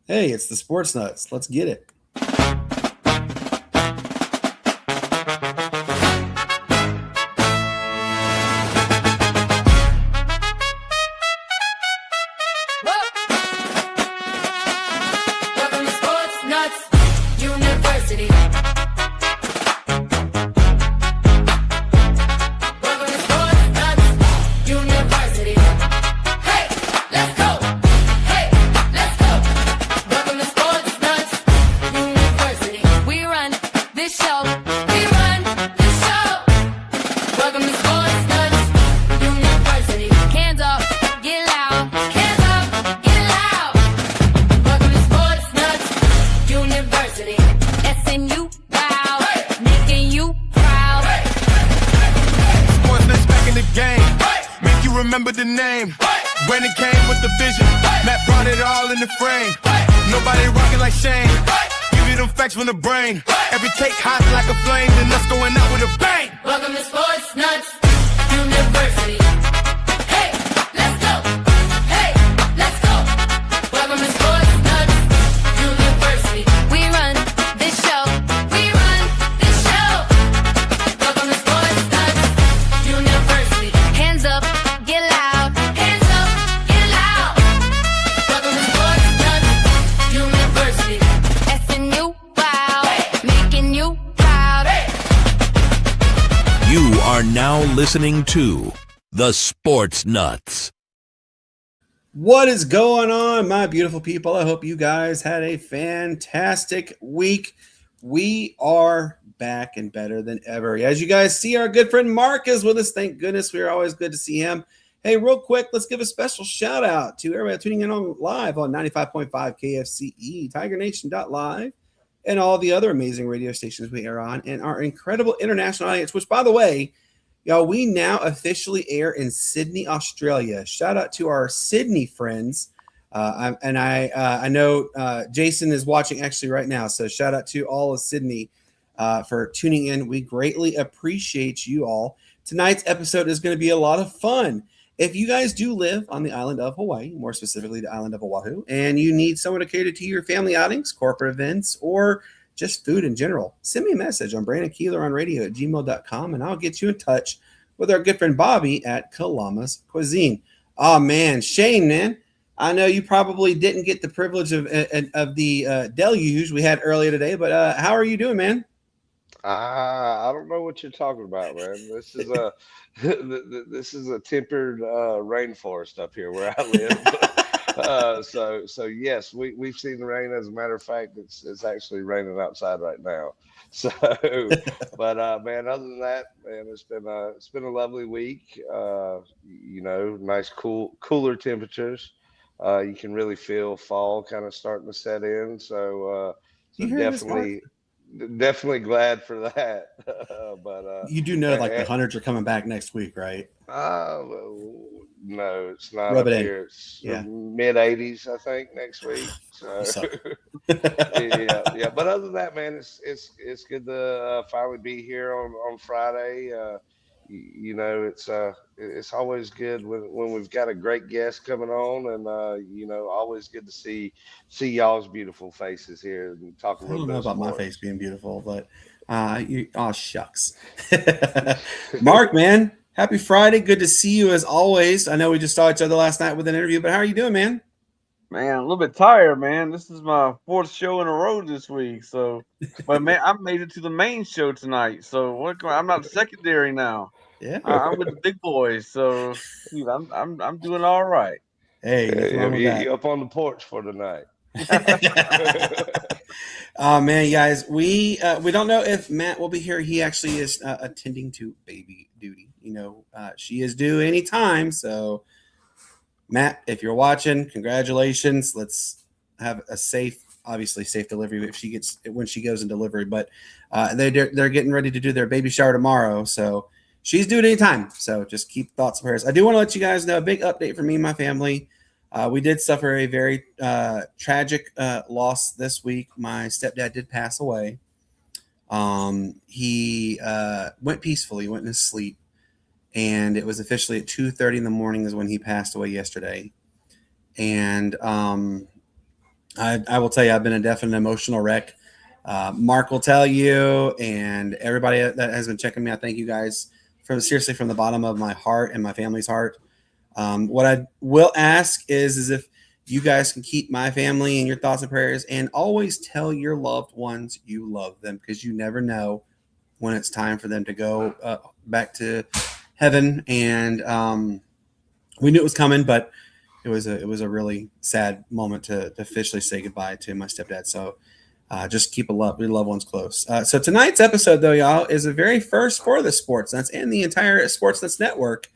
Hey, it's the Sportz Nuts. Let's get it. Welcome to Sportz Nutz University. Welcome to Sportz Nutz University. Hey, let's go. Hey, let's go. Welcome to Sportz Nutz University. We run this show. We run this show. Welcome to Sportz Nutz University. Hands up, get loud. Hands up, get loud. Welcome to Sportz Nutz University. SNU, wow. Making you proud. Sports Nutz back in the game. Make you remember the name. Brandon came with the vision. Matt brought it all in the frame. Nobody rocking like Shane. Give you them facts from the brain. Every take hot like a flame. Then us going out with a bang. Welcome to Sportz Nutz University. Hey, let's go. Hey, let's go. Welcome to Sportz Nutz University. We run this show. We run this show. Welcome to Sportz Nutz University. Hands up, get loud. Hands up, get loud. Welcome to Sportz Nutz University. SNU, wow. Making you proud. You are now listening to the Sportz Nuts. What is going on, my beautiful people? I hope you guys had a fantastic week. We are back and better than ever. As you guys see, our good friend Mark is with us. Thank goodness. We're always good to see him. Hey, real quick, let's give a special shout out to everybody tuning in on live on 95.5 KFCE, TigerNation.live, and all the other amazing radio stations we air on, and our incredible international audience, which, by the way, y'all, we now officially air in Sydney, Australia. Shout out to our Sydney friends. I know Jason is watching actually right now. So shout out to all of Sydney for tuning in. We greatly appreciate you all. Tonight's episode is going to be a lot of fun. If you guys do live on the island of Hawaii, more specifically the island of Oahu, and you need someone to cater to your family outings, corporate events, or just food in general, send me a message on BrandonKeelerOnRadio@gmail.com, and I'll get you in touch with our good friend Bobby at Kalama's Cuisine. Oh, man, Shane, man, I know you probably didn't get the privilege of the deluge we had earlier today, but how are you doing, man? I don't know what you're talking about, man. This is a this is a tempered rainforest up here where I live. So yes, we've seen the rain. As a matter of fact, it's actually raining outside right now. So, but man, other than that, man, it's been a lovely week. Nice cooler temperatures. You can really feel fall kind of starting to set in. So definitely glad for that. But you do know, like, the hunters are coming back next week, right? No, it's not Rub up it in. here. It's Yeah. mid 80s, I think, next week. So yeah. But other than that, man, it's good to finally be here on Friday. It's always good when we've got a great guest coming on, and always good to see y'all's beautiful faces here and talk a I little don't bit know of about my sports. face being beautiful, but shucks. Mark, man, happy Friday. Good to see you as always. I know we just saw each other last night with an interview, but how are you doing, man? Man, a little bit tired, man. This is my fourth show in a row this week. So, but man, I made it to the main show tonight. So I'm not secondary now. Yeah. I'm with the big boys. So dude, I'm doing all right. Hey, nothing wrong with that. You up on the porch for tonight? Oh man, guys, we don't know if Matt will be here. He actually is attending to baby duty. She is due anytime. So, Matt, if you're watching, congratulations. Let's have a safe delivery when she goes in delivery. But they're getting ready to do their baby shower tomorrow. So she's due at any time. So just keep thoughts of hers. I do want to let you guys know a big update for me and my family. We did suffer a very tragic loss this week. My stepdad did pass away. He went peacefully, went in his sleep. And it was officially at 2:30 in the morning is when he passed away yesterday. And I will tell you, I've been a definite emotional wreck. Mark will tell you, and everybody that has been checking me, I thank you guys seriously from the bottom of my heart and my family's heart. What I will ask is if you guys can keep my family in your thoughts and prayers, and always tell your loved ones you love them, because you never know when it's time for them to go back to heaven. And we knew it was coming, but it was a really sad moment to officially say goodbye to my stepdad. So just keep your loved ones close. So tonight's episode, though, y'all, is the very first for the Sportz Nutz and the entire Sportz Nutz network.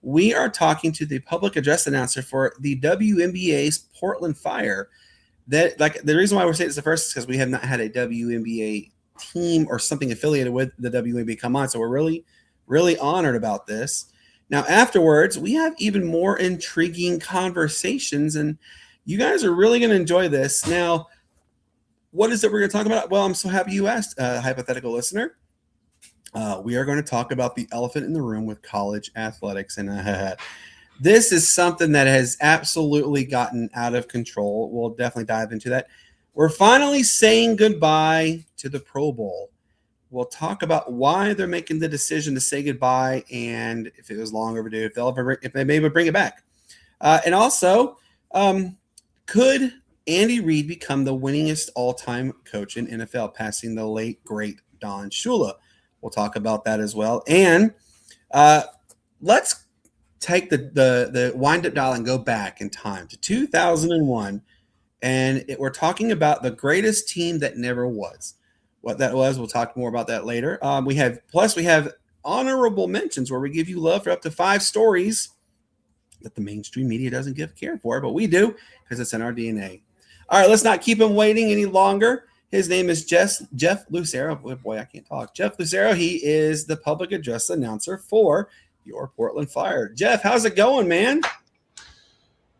We are talking to the public address announcer for the WNBA's Portland Fire. That, like, the reason why we're saying it's the first is because we have not had a WNBA team or something affiliated with the WNBA come on. So we're really, really honored about this. Now, afterwards, we have even more intriguing conversations, and you guys are really going to enjoy this. Now, what is it we're going to talk about? Well, I'm so happy you asked, hypothetical listener. We are going to talk about the elephant in the room with college athletics. And this is something that has absolutely gotten out of control. We'll definitely dive into that. We're finally saying goodbye to the Pro Bowl. We'll talk about why they're making the decision to say goodbye, and if it was long overdue, if they maybe bring it back. And also, could Andy Reid become the winningest all-time coach in NFL, passing the late, great Don Shula? We'll talk about that as well. And let's take the wind-up dial and go back in time to 2001. And we're talking about the greatest team that never was. What that was, we'll talk more about that later. We have honorable mentions where we give you love for up to 5 stories that the mainstream media doesn't give care for, but we do because it's in our DNA. All right, let's not keep him waiting any longer. His name is Jeff Lucero. Oh, boy, I can't talk. Jeff Lucero. He is the public address announcer for your Portland Fire. Jeff, how's it going, man?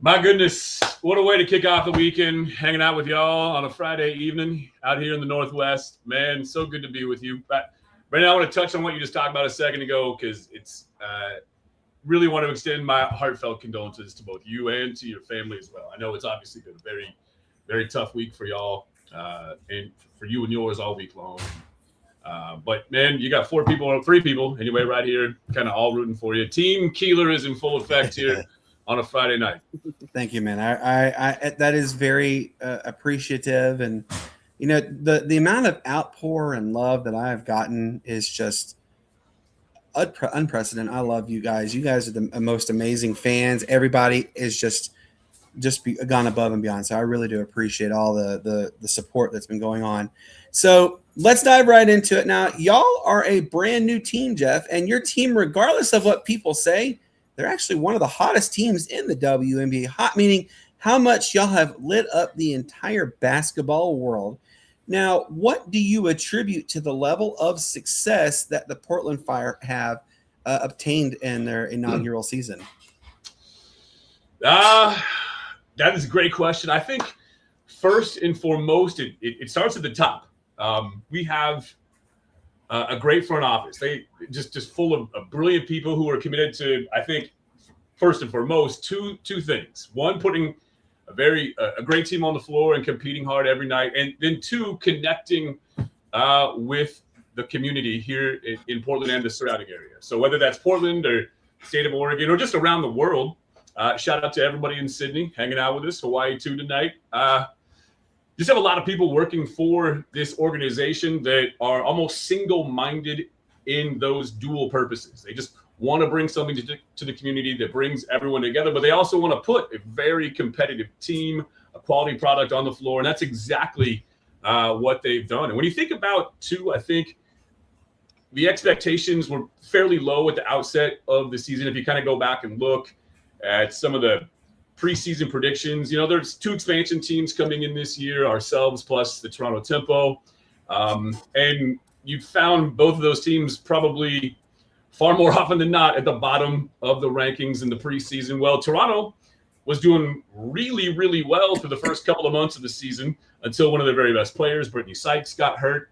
My goodness, what a way to kick off the weekend, hanging out with y'all on a Friday evening out here in the Northwest. Man, so good to be with you. But Brandon, I want to touch on what you just talked about a second ago, because it's really want to extend my heartfelt condolences to both you and to your family as well. I know it's obviously been a very, very tough week for y'all and for you and yours all week long. But, man, you got 3 people anyway right here, kind of all rooting for you. Team Keeler is in full effect here on a Friday night. Thank you, man. I that is very appreciative, and you know the amount of outpour and love that I have gotten is just unprecedented. I love you guys. You guys are the most amazing fans. Everybody is just gone above and beyond. So I really do appreciate all the support that's been going on. So let's dive right into it. Now, y'all are a brand new team, Jeff, and your team, regardless of what people say, they're actually one of the hottest teams in the WNBA. Hot meaning how much y'all have lit up the entire basketball world. Now, what do you attribute to the level of success that the Portland Fire have obtained in their inaugural season? That is a great question. I think first and foremost, it starts at the top. We have a great front office. They just full of brilliant people who are committed to, I think, first and foremost, two things. One, putting a great team on the floor and competing hard every night, and then 2, connecting with the community here in Portland and the surrounding area. So whether that's Portland or state of Oregon or just around the world, shout out to everybody in Sydney hanging out with us, Hawaii too tonight. Just have a lot of people working for this organization that are almost single-minded in those dual purposes. They just want to bring something to the community that brings everyone together, but they also want to put a very competitive team, a quality product on the floor, and that's exactly what they've done. And when you think about, too, I think the expectations were fairly low at the outset of the season. If you kind of go back and look at some of the preseason predictions, there's 2 expansion teams coming in this year, ourselves plus the Toronto Tempo. And you found both of those teams probably far more often than not at the bottom of the rankings in the preseason. Well, Toronto was doing really, really well for the first couple of months of the season until one of their very best players, Brittany Sykes, got hurt.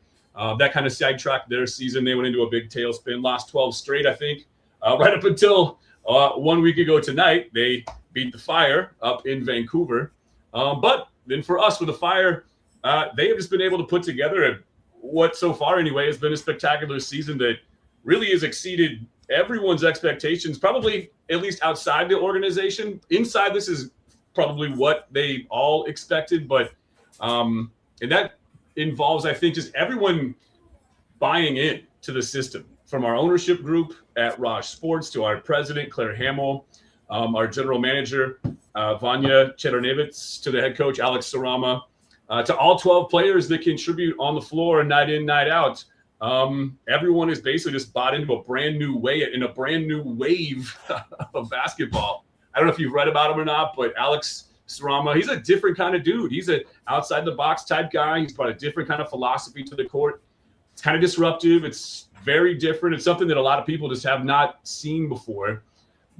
That kind of sidetracked their season. They went into a big tailspin, lost 12 straight, I think, right up until 1 week ago tonight. They beat the Fire up in Vancouver. But then for us with the Fire, they have just been able to put together what so far anyway has been a spectacular season that really has exceeded everyone's expectations, probably at least outside the organization. Inside, this is probably what they all expected, but and that involves, I think, just everyone buying in to the system, from our ownership group at Raj Sports to our president, Claire Hamill, our general manager, Vanya Chedornevitz, to the head coach, Alex Sarama, to all 12 players that contribute on the floor night in, night out. Everyone is basically just bought into a brand new wave of basketball. I don't know if you've read about him or not, but Alex Sarama, he's a different kind of dude. He's an outside the box type guy. He's brought a different kind of philosophy to the court. It's kind of disruptive. It's very different. It's something that a lot of people just have not seen before.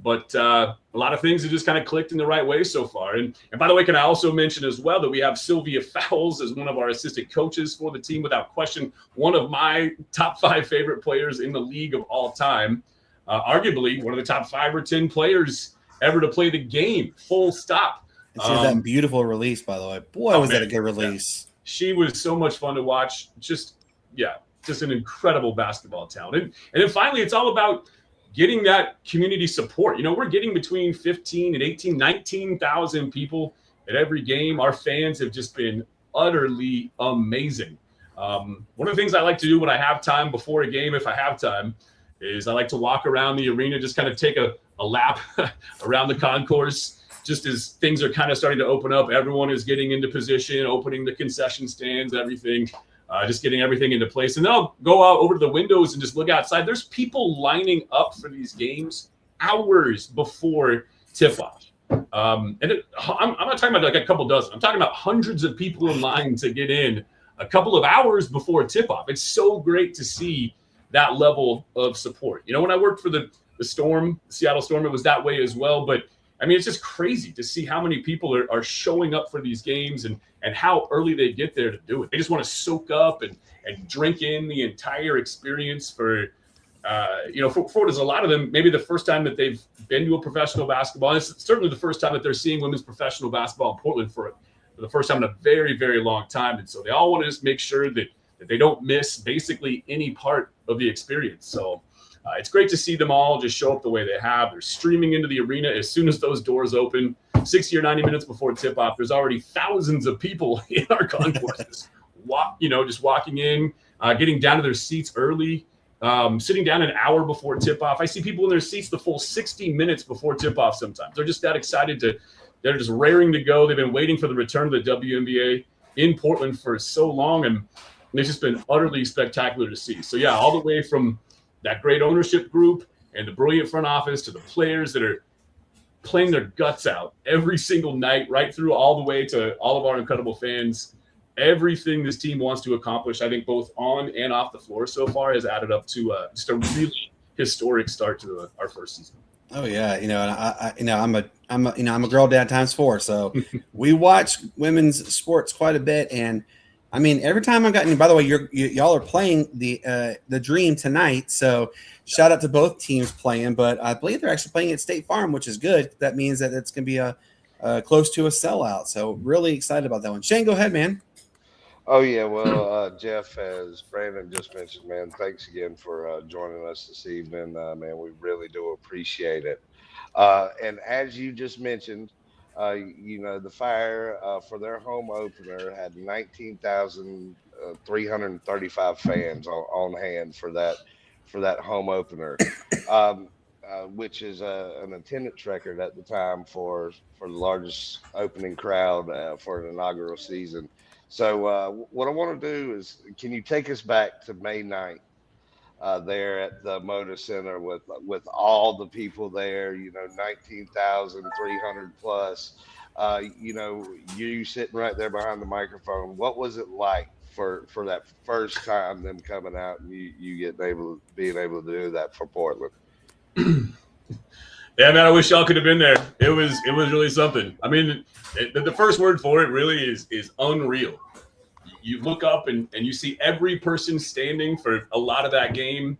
But a lot of things have just kind of clicked in the right way so far. And by the way, can I also mention as well that we have Sylvia Fowles as one of our assistant coaches for the team, without question, one of my top 5 favorite players in the league of all time. Arguably one of the top 5 or 10 players ever to play the game, full stop. And she had that beautiful release, by the way. Boy, was that a good release. Yeah. She was so much fun to watch. Just an incredible basketball talent. And then finally, it's all about getting that community support. You know, we're getting between 15 and 18, 19,000 people at every game. Our fans have just been utterly amazing. One of the things I like to do when I have time before a game, if I have time, is I like to walk around the arena, just kind of take a lap around the concourse. Just as things are kind of starting to open up, everyone is getting into position, opening the concession stands, everything. Just getting everything into place. And then I'll go out over to the windows and just look outside. There's people lining up for these games hours before tip-off. I'm not talking about like a couple dozen. I'm talking about hundreds of people in line to get in a couple of hours before tip-off. It's so great to see that level of support. You know, when I worked for the Storm, the Seattle Storm, it was that way as well. But I mean, it's just crazy to see how many people are showing up for these games and how early they get there to do it. They just want to soak up and drink in the entire experience for there's a lot of them, maybe the first time that they've been to a professional basketball. And it's certainly the first time that they're seeing women's professional basketball in Portland for the first time in a very, very long time. And so they all want to just make sure that they don't miss basically any part of the experience. So it's great to see them all just show up the way they have. They're streaming into the arena as soon as those doors open. 60 or 90 minutes before tip-off, there's already thousands of people in our concourses, just walking in, getting down to their seats early, sitting down an hour before tip-off. I see people in their seats the full 60 minutes before tip-off sometimes. They're just that excited they're just raring to go. They've been waiting for the return of the WNBA in Portland for so long, and it's just been utterly spectacular to see. So, yeah, all the way from that great ownership group and the brilliant front office to the players that are playing their guts out every single night, right through all the way to all of our incredible fans. Everything this team wants to accomplish, I think both on and off the floor so far, has added up to just a really historic start to our first season. Oh yeah, and I'm a girl dad times 4, so we watch women's sports quite a bit, and I mean, every time I've gotten, by the way, y'all are playing the Dream tonight. So shout out to both teams playing, but I believe they're actually playing at State Farm, which is good. That means that it's going to be a close to a sellout. So really excited about that one. Shane, go ahead, man. Oh, yeah. Well, Jeff, as Brandon just mentioned, man, thanks again for joining us this evening. Man, we really do appreciate it. And as you just mentioned, the Fire for their home opener had 19,335 fans on hand for that home opener, which is an attendance record at the time for the largest opening crowd for an inaugural season. So what I want to do is, can you take us back to May 9th? There at the Moda Center with all the people there, 19,300 plus, you sitting right there behind the microphone. What was it like for that first time, them coming out and you being able to do that for Portland? Yeah, man, I wish y'all could have been there. It was really something. I mean, the first word for it really is unreal. You look up and you see every person standing for a lot of that game,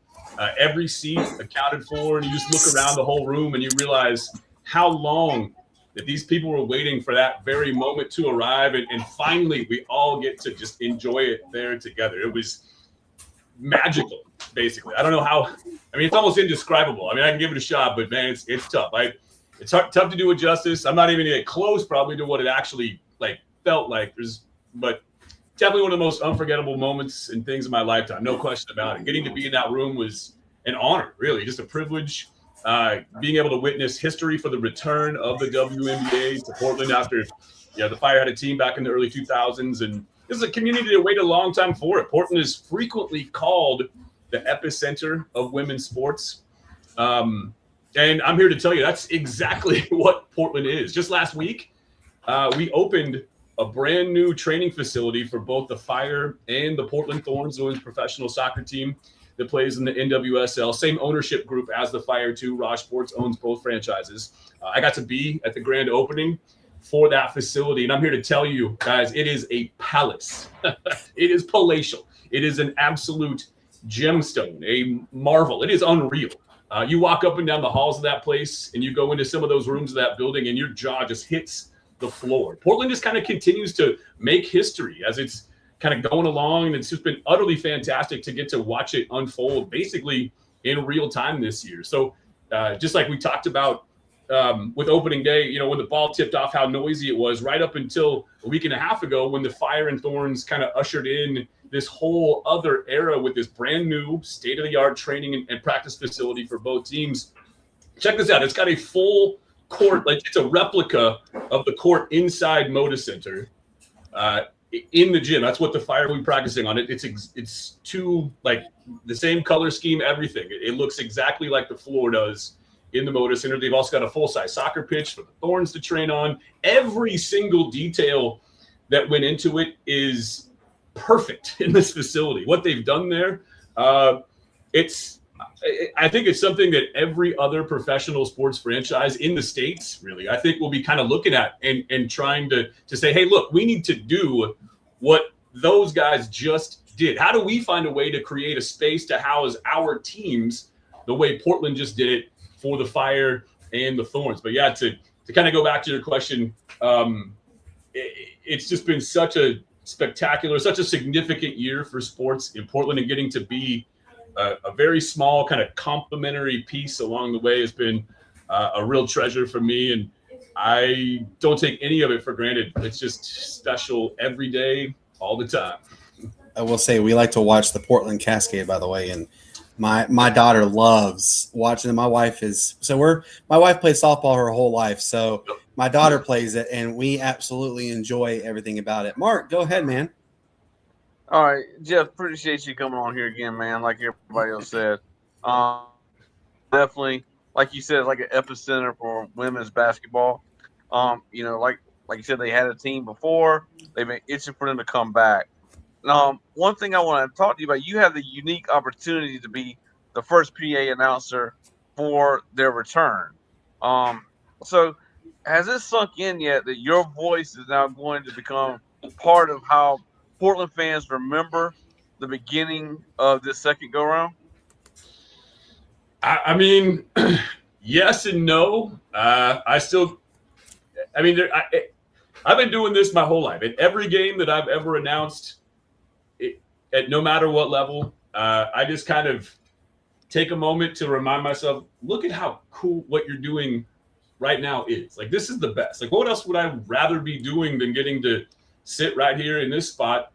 every seat accounted for, and you just look around the whole room and you realize how long that these people were waiting for that very moment to arrive. And finally, we all get to just enjoy it there together. It was magical, basically. I don't know how. I mean, it's almost indescribable. I mean, I can give it a shot, but man, it's tough. It's tough to do it justice. I'm not even gonna get close, probably, to what it actually felt like. But definitely one of the most unforgettable moments and things in my lifetime, no question about it. Getting to be in that room was an honor, really, just a privilege. Being able to witness history for the return of the WNBA to Portland after, the Fire had a team back in the early 2000s, and this is a community that waited a long time for it. Portland is frequently called the epicenter of women's sports, and I'm here to tell you that's exactly what Portland is. Just last week, we opened a brand new training facility for both the Fire and the Portland Thorns women's professional soccer team that plays in the NWSL. Same ownership group as the Fire too. Raj Sports owns both franchises. I got to be at the grand opening for that facility, and I'm here to tell you guys, it is a palace. It is palatial. It is an absolute gemstone, a marvel. It is unreal. You walk up and down the halls of that place, and you go into some of those rooms of that building, and your jaw just hits the floor. Portland just kind of continues to make history as it's kind of going along, and it's just been utterly fantastic to get to watch it unfold basically in real time this year. So just like we talked about with opening day, when the ball tipped off, how noisy it was right up until a week and a half ago when the Fire and Thorns kind of ushered in this whole other era with this brand new state-of-the-art training and practice facility for both teams. Check this out. It's got a full court, it's a replica of the court inside Moda Center in the gym. That's what the Fire will be practicing on. It's two, the same color scheme, everything. It looks exactly like the floor does in the Moda Center. They've also got a full-size soccer pitch for the Thorns to train on. Every single detail that went into it is perfect in this facility. What they've done there, I think it's something that every other professional sports franchise in the States, really, I think will be kind of looking at and trying to say, hey, look, we need to do what those guys just did. How do we find a way to create a space to house our teams the way Portland just did it for the Fire and the Thorns? But yeah, to kind of go back to your question, it's just been such a spectacular, such a significant year for sports in Portland, and getting to be a very small kind of complimentary piece along the way has been a real treasure for me, and I don't take any of it for granted. It's just special every day, all the time. I will say we like to watch the Portland Cascade, by the way, and my daughter loves watching it. My wife plays softball her whole life, so my daughter plays it, and we absolutely enjoy everything about it. Mark, go ahead, man. All right, Jeff, appreciate you coming on here again, man, like everybody else said. Definitely, like you said, it's like an epicenter for women's basketball. Like you said, they had a team before. They've been itching for them to come back. One thing I want to talk to you about, you have the unique opportunity to be the first PA announcer for their return. So has it sunk in yet that your voice is now going to become part of how Portland fans remember the beginning of this second go-round? I mean, yes and no. I've been doing this my whole life. In every game that I've ever announced, at no matter what level, I just kind of take a moment to remind myself, look at how cool what you're doing right now is. This is the best. What else would I rather be doing than getting to sit right here in this spot,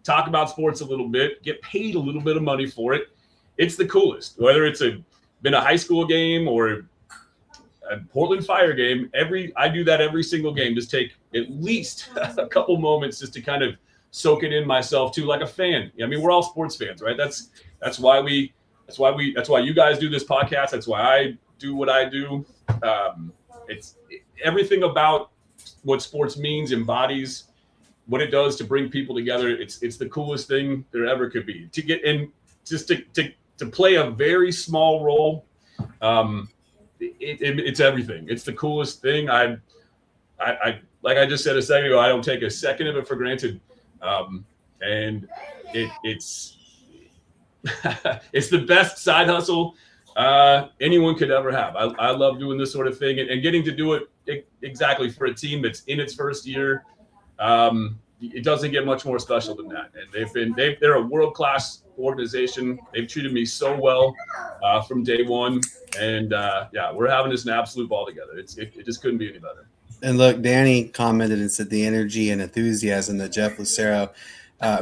talk about sports a little bit, get paid a little bit of money for it. It's the coolest. Whether it's been a high school game or a Portland Fire game, I do that every single game. Just take at least a couple moments just to kind of soak it in myself too, like a fan. I mean, we're all sports fans, right? That's why you guys do this podcast. That's why I do what I do. It's everything about what sports means, embodies what it does to bring people together. It's the coolest thing there ever could be. To get in, just to play a very small role, it's everything. It's the coolest thing. I like I just said a second ago, I don't take a second of it for granted. And it's it's the best side hustle anyone could ever have. I love doing this sort of thing and getting to do it exactly for a team that's in its first year. It doesn't get much more special than that. And they're a world-class organization. They've treated me so well from day one. And we're having just an absolute ball together. It just couldn't be any better. And look, Danny commented and said the energy and enthusiasm that Jeff Lucero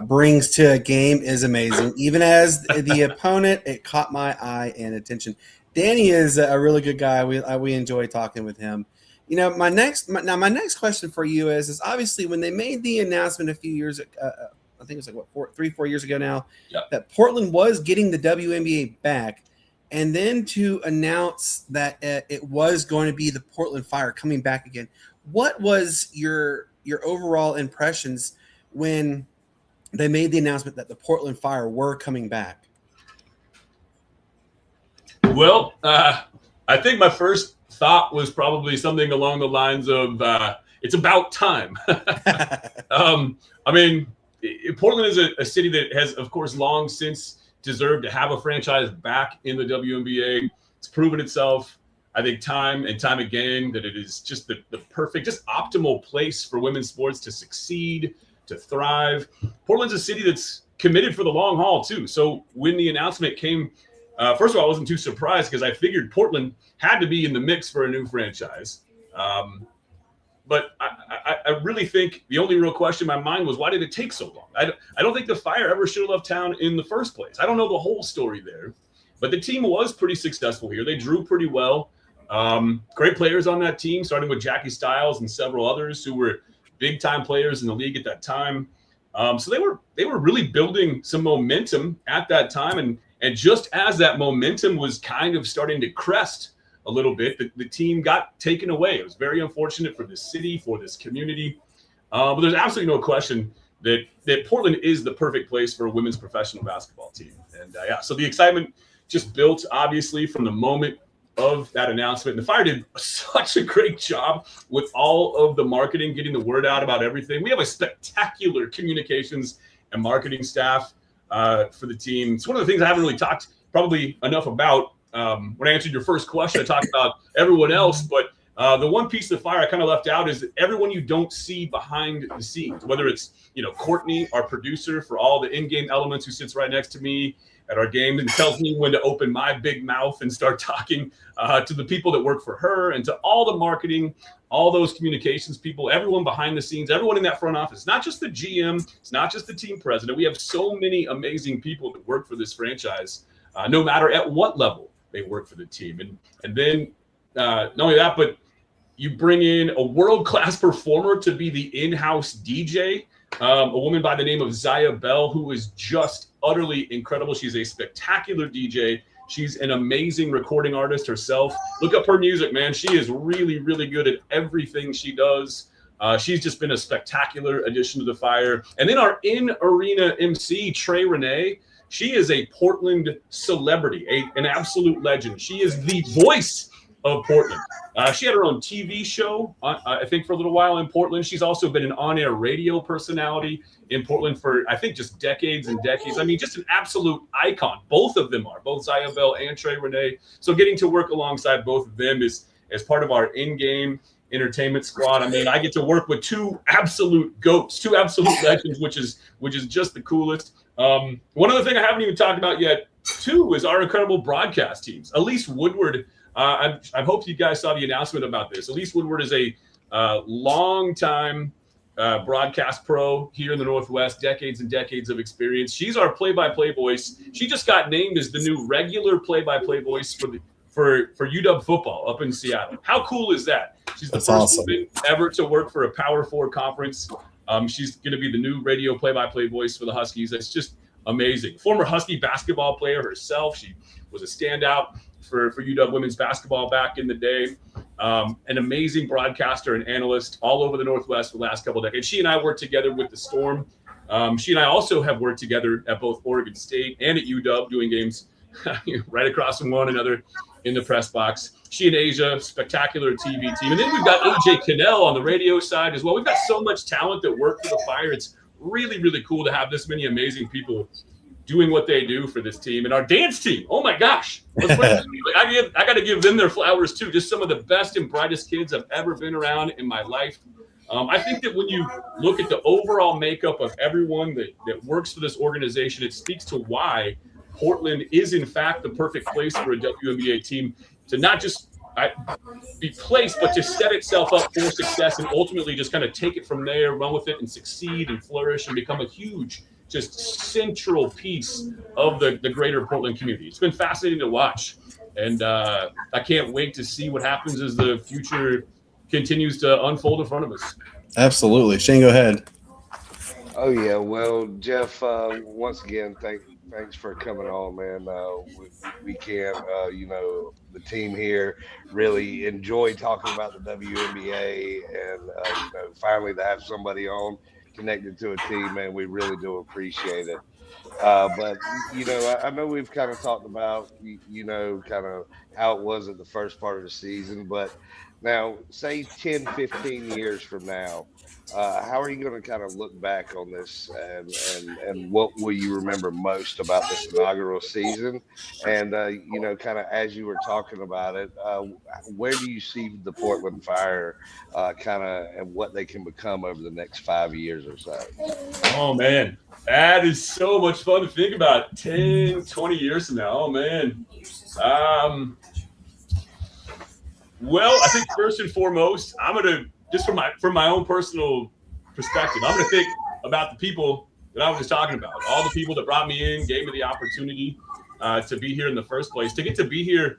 brings to a game is amazing. Even as the opponent, it caught my eye and attention. Danny is a really good guy. We enjoy talking with him. You know, my next question for you is obviously when they made the announcement a few years, I think it was like 4 years ago now, that Portland was getting the WNBA back, and then to announce that it was going to be the Portland Fire coming back again. What was your overall impressions when they made the announcement that the Portland Fire were coming back? Well, I think my first thought was probably something along the lines of it's about time. I mean, Portland is a city that has, of course, long since deserved to have a franchise back in the WNBA. It's proven itself, I think, time and time again that it is just the perfect, just optimal place for women's sports to succeed, to thrive. Portland's a city that's committed for the long haul, too. So when the announcement came, first of all, I wasn't too surprised because I figured Portland had to be in the mix for a new franchise. But I really think the only real question in my mind was, why did it take so long? I don't think the Fire ever should have left town in the first place. I don't know the whole story there, but the team was pretty successful here. They drew pretty well. Great players on that team, starting with Jackie Stiles and several others who were big-time players in the league at that time. So they were really building some momentum at that time. And just as that momentum was kind of starting to crest a little bit, the team got taken away. It was very unfortunate for this city, for this community. But there's absolutely no question that Portland is the perfect place for a women's professional basketball team. And so the excitement just built, obviously, from the moment of that announcement. And the Fire did such a great job with all of the marketing, getting the word out about everything. We have a spectacular communications and marketing staff for the team. It's one of the things I haven't really talked probably enough about. When I answered your first question, I talked about everyone else, but the one piece of the Fire I kind of left out is everyone you don't see behind the scenes, whether it's, Courtney, our producer for all the in-game elements, who sits right next to me at our game and tells me when to open my big mouth and start talking, to the people that work for her and to all the marketing, all those communications people, everyone behind the scenes, everyone in that front office, not just the GM, it's not just the team president. We have so many amazing people that work for this franchise, no matter at what level they work for the team. And then not only that, but you bring in a world-class performer to be the in-house DJ, a woman by the name of Zaya Bell, who is just utterly incredible. She's a spectacular DJ. She's an amazing recording artist herself. Look up her music, man. She is really, really good at everything she does. She's just been a spectacular addition to the Fire. And then our in-arena MC, Trey Renee, she is a Portland celebrity, an absolute legend. She is the voice of Portland. She had her own TV show, I think, for a little while in Portland. She's also been an on-air radio personality in Portland for, I think, just decades and decades. I mean, just an absolute icon. Both of them are, both Zaya Bell and Trey Renee. So getting to work alongside both of them is as part of our in-game entertainment squad. I mean, I get to work with two absolute goats, two absolute legends, which is just the coolest. One other thing I haven't even talked about yet, too, is our incredible broadcast teams. Elise Woodward, I hope you guys saw the announcement about this. Elise Woodward is a long-time broadcast pro here in the Northwest, decades and decades of experience. She's our play-by-play voice. She just got named as the new regular play-by-play voice for UW football up in Seattle. How cool is that? She's the first woman ever to work for a Power 4 conference. She's going to be the new radio play-by-play voice for the Huskies. It's just amazing. Former Husky basketball player herself. She was a standout for UW women's basketball back in the day. An amazing broadcaster and analyst all over the Northwest for the last couple of decades. She and I worked together with the Storm. She and I also have worked together at both Oregon State and at UW, doing games right across from one another in the press box. She and Asia, spectacular TV team. And then we've got AJ Cannell on the radio side as well. We've got so much talent that work for the Fire. It's really, really cool to have this many amazing people doing what they do for this team. And our dance team, oh my gosh. I got to give them their flowers too. Just some of the best and brightest kids I've ever been around in my life. I think that when you look at the overall makeup of everyone that works for this organization, it speaks to why Portland is in fact the perfect place for a WNBA team to not just be placed, but to set itself up for success and ultimately just kind of take it from there, run with it and succeed and flourish and become a huge, just central piece of the greater Portland community. It's been fascinating to watch. And I can't wait to see what happens as the future continues to unfold in front of us. Absolutely. Shane, go ahead. Oh yeah, well, Jeff, once again, thanks for coming on, man. We can't, the team here really enjoy talking about the WNBA, and finally to have somebody on connected to a team, man, we really do appreciate it. But I know we've kind of talked about kind of how it was at the first part of the season, but now say 10, 15 years from now, how are you going to kind of look back on this, and what will you remember most about this inaugural season? And kind of as you were talking about it, where do you see the Portland Fire kind of, and what they can become over the next 5 years or so? Oh man, that is so much fun to think about. 10, 20 years from now. Oh man. Well, I think first and foremost, I'm gonna just from my own personal perspective, I'm gonna think about the people that I was just talking about. All the people that brought me in, gave me the opportunity to be here in the first place, to get to be here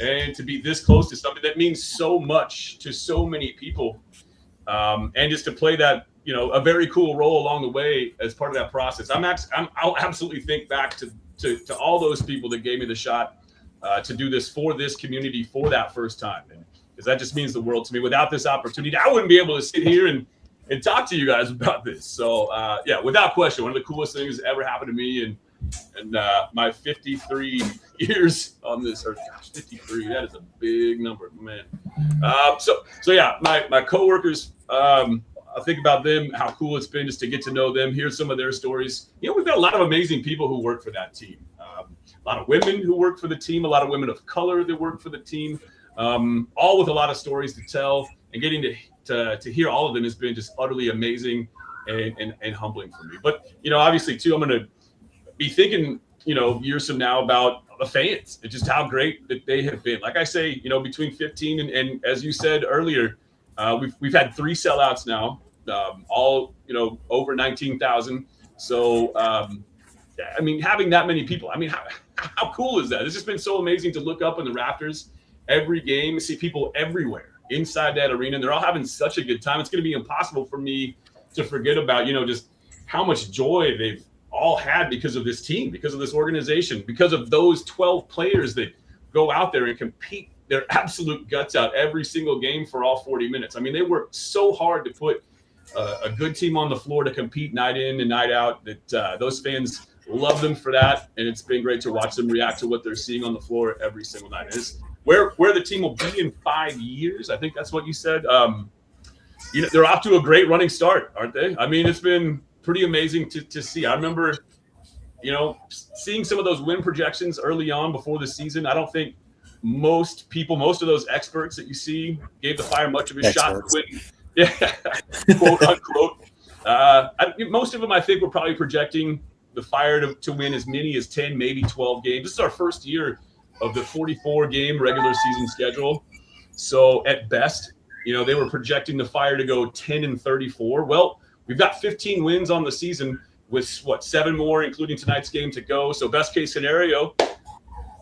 and to be this close to something that means so much to so many people, and just to play that a very cool role along the way as part of that process. I'll absolutely think back to all those people that gave me the shot to do this for this community for that first time, and because that just means the world to me. Without this opportunity, I wouldn't be able to sit here and talk to you guys about this. So yeah, without question, one of the coolest things that ever happened to me and my 53 years on this earth. Gosh, 53, that is a big number, man. So yeah, my coworkers, I think about them, how cool it's been just to get to know them, hear some of their stories. We've got a lot of amazing people who work for that team. A lot of women who work for the team, a lot of women of color that work for the team, all with a lot of stories to tell, and getting to hear all of them has been just utterly amazing and humbling for me. But, obviously too, I'm going to be thinking, years from now about the fans and just how great that they have been. Like I say, between 15 and as you said earlier, we've had 3 sellouts now, all, over 19,000. So, having that many people, how cool is that? It's just been so amazing to look up in the rafters every game, see people everywhere inside that arena, and they're all having such a good time. It's going to be impossible for me to forget about, just how much joy they've all had because of this team, because of this organization, because of those 12 players that go out there and compete their absolute guts out every single game for all 40 minutes. They work so hard to put a good team on the floor to compete night in and night out that those fans love them for that, and it's been great to watch them react to what they're seeing on the floor every single night. It's where the team will be in 5 years. I think that's what you said. They're off to a great running start, aren't they? It's been pretty amazing to see. I remember, seeing some of those win projections early on before the season. I don't think most of those experts that you see gave the Fire much of a shot to win. Yeah, quote unquote. Most of them, I think, were probably projecting the Fire to win as many as 10, maybe 12 games. This is our first year of the 44-game regular season schedule. So at best, they were projecting the Fire to go 10-34. Well, we've got 15 wins on the season with 7 more, including tonight's game to go. So best case scenario,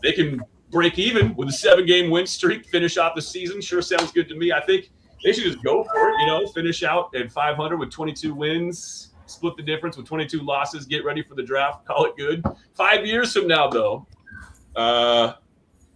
they can break even with a 7-game win streak, finish off the season. Sure sounds good to me. I think they should just go for it, finish out at 500 with 22 wins, split the difference with 22 losses, get ready for the draft, call it good. 5 years from now, though,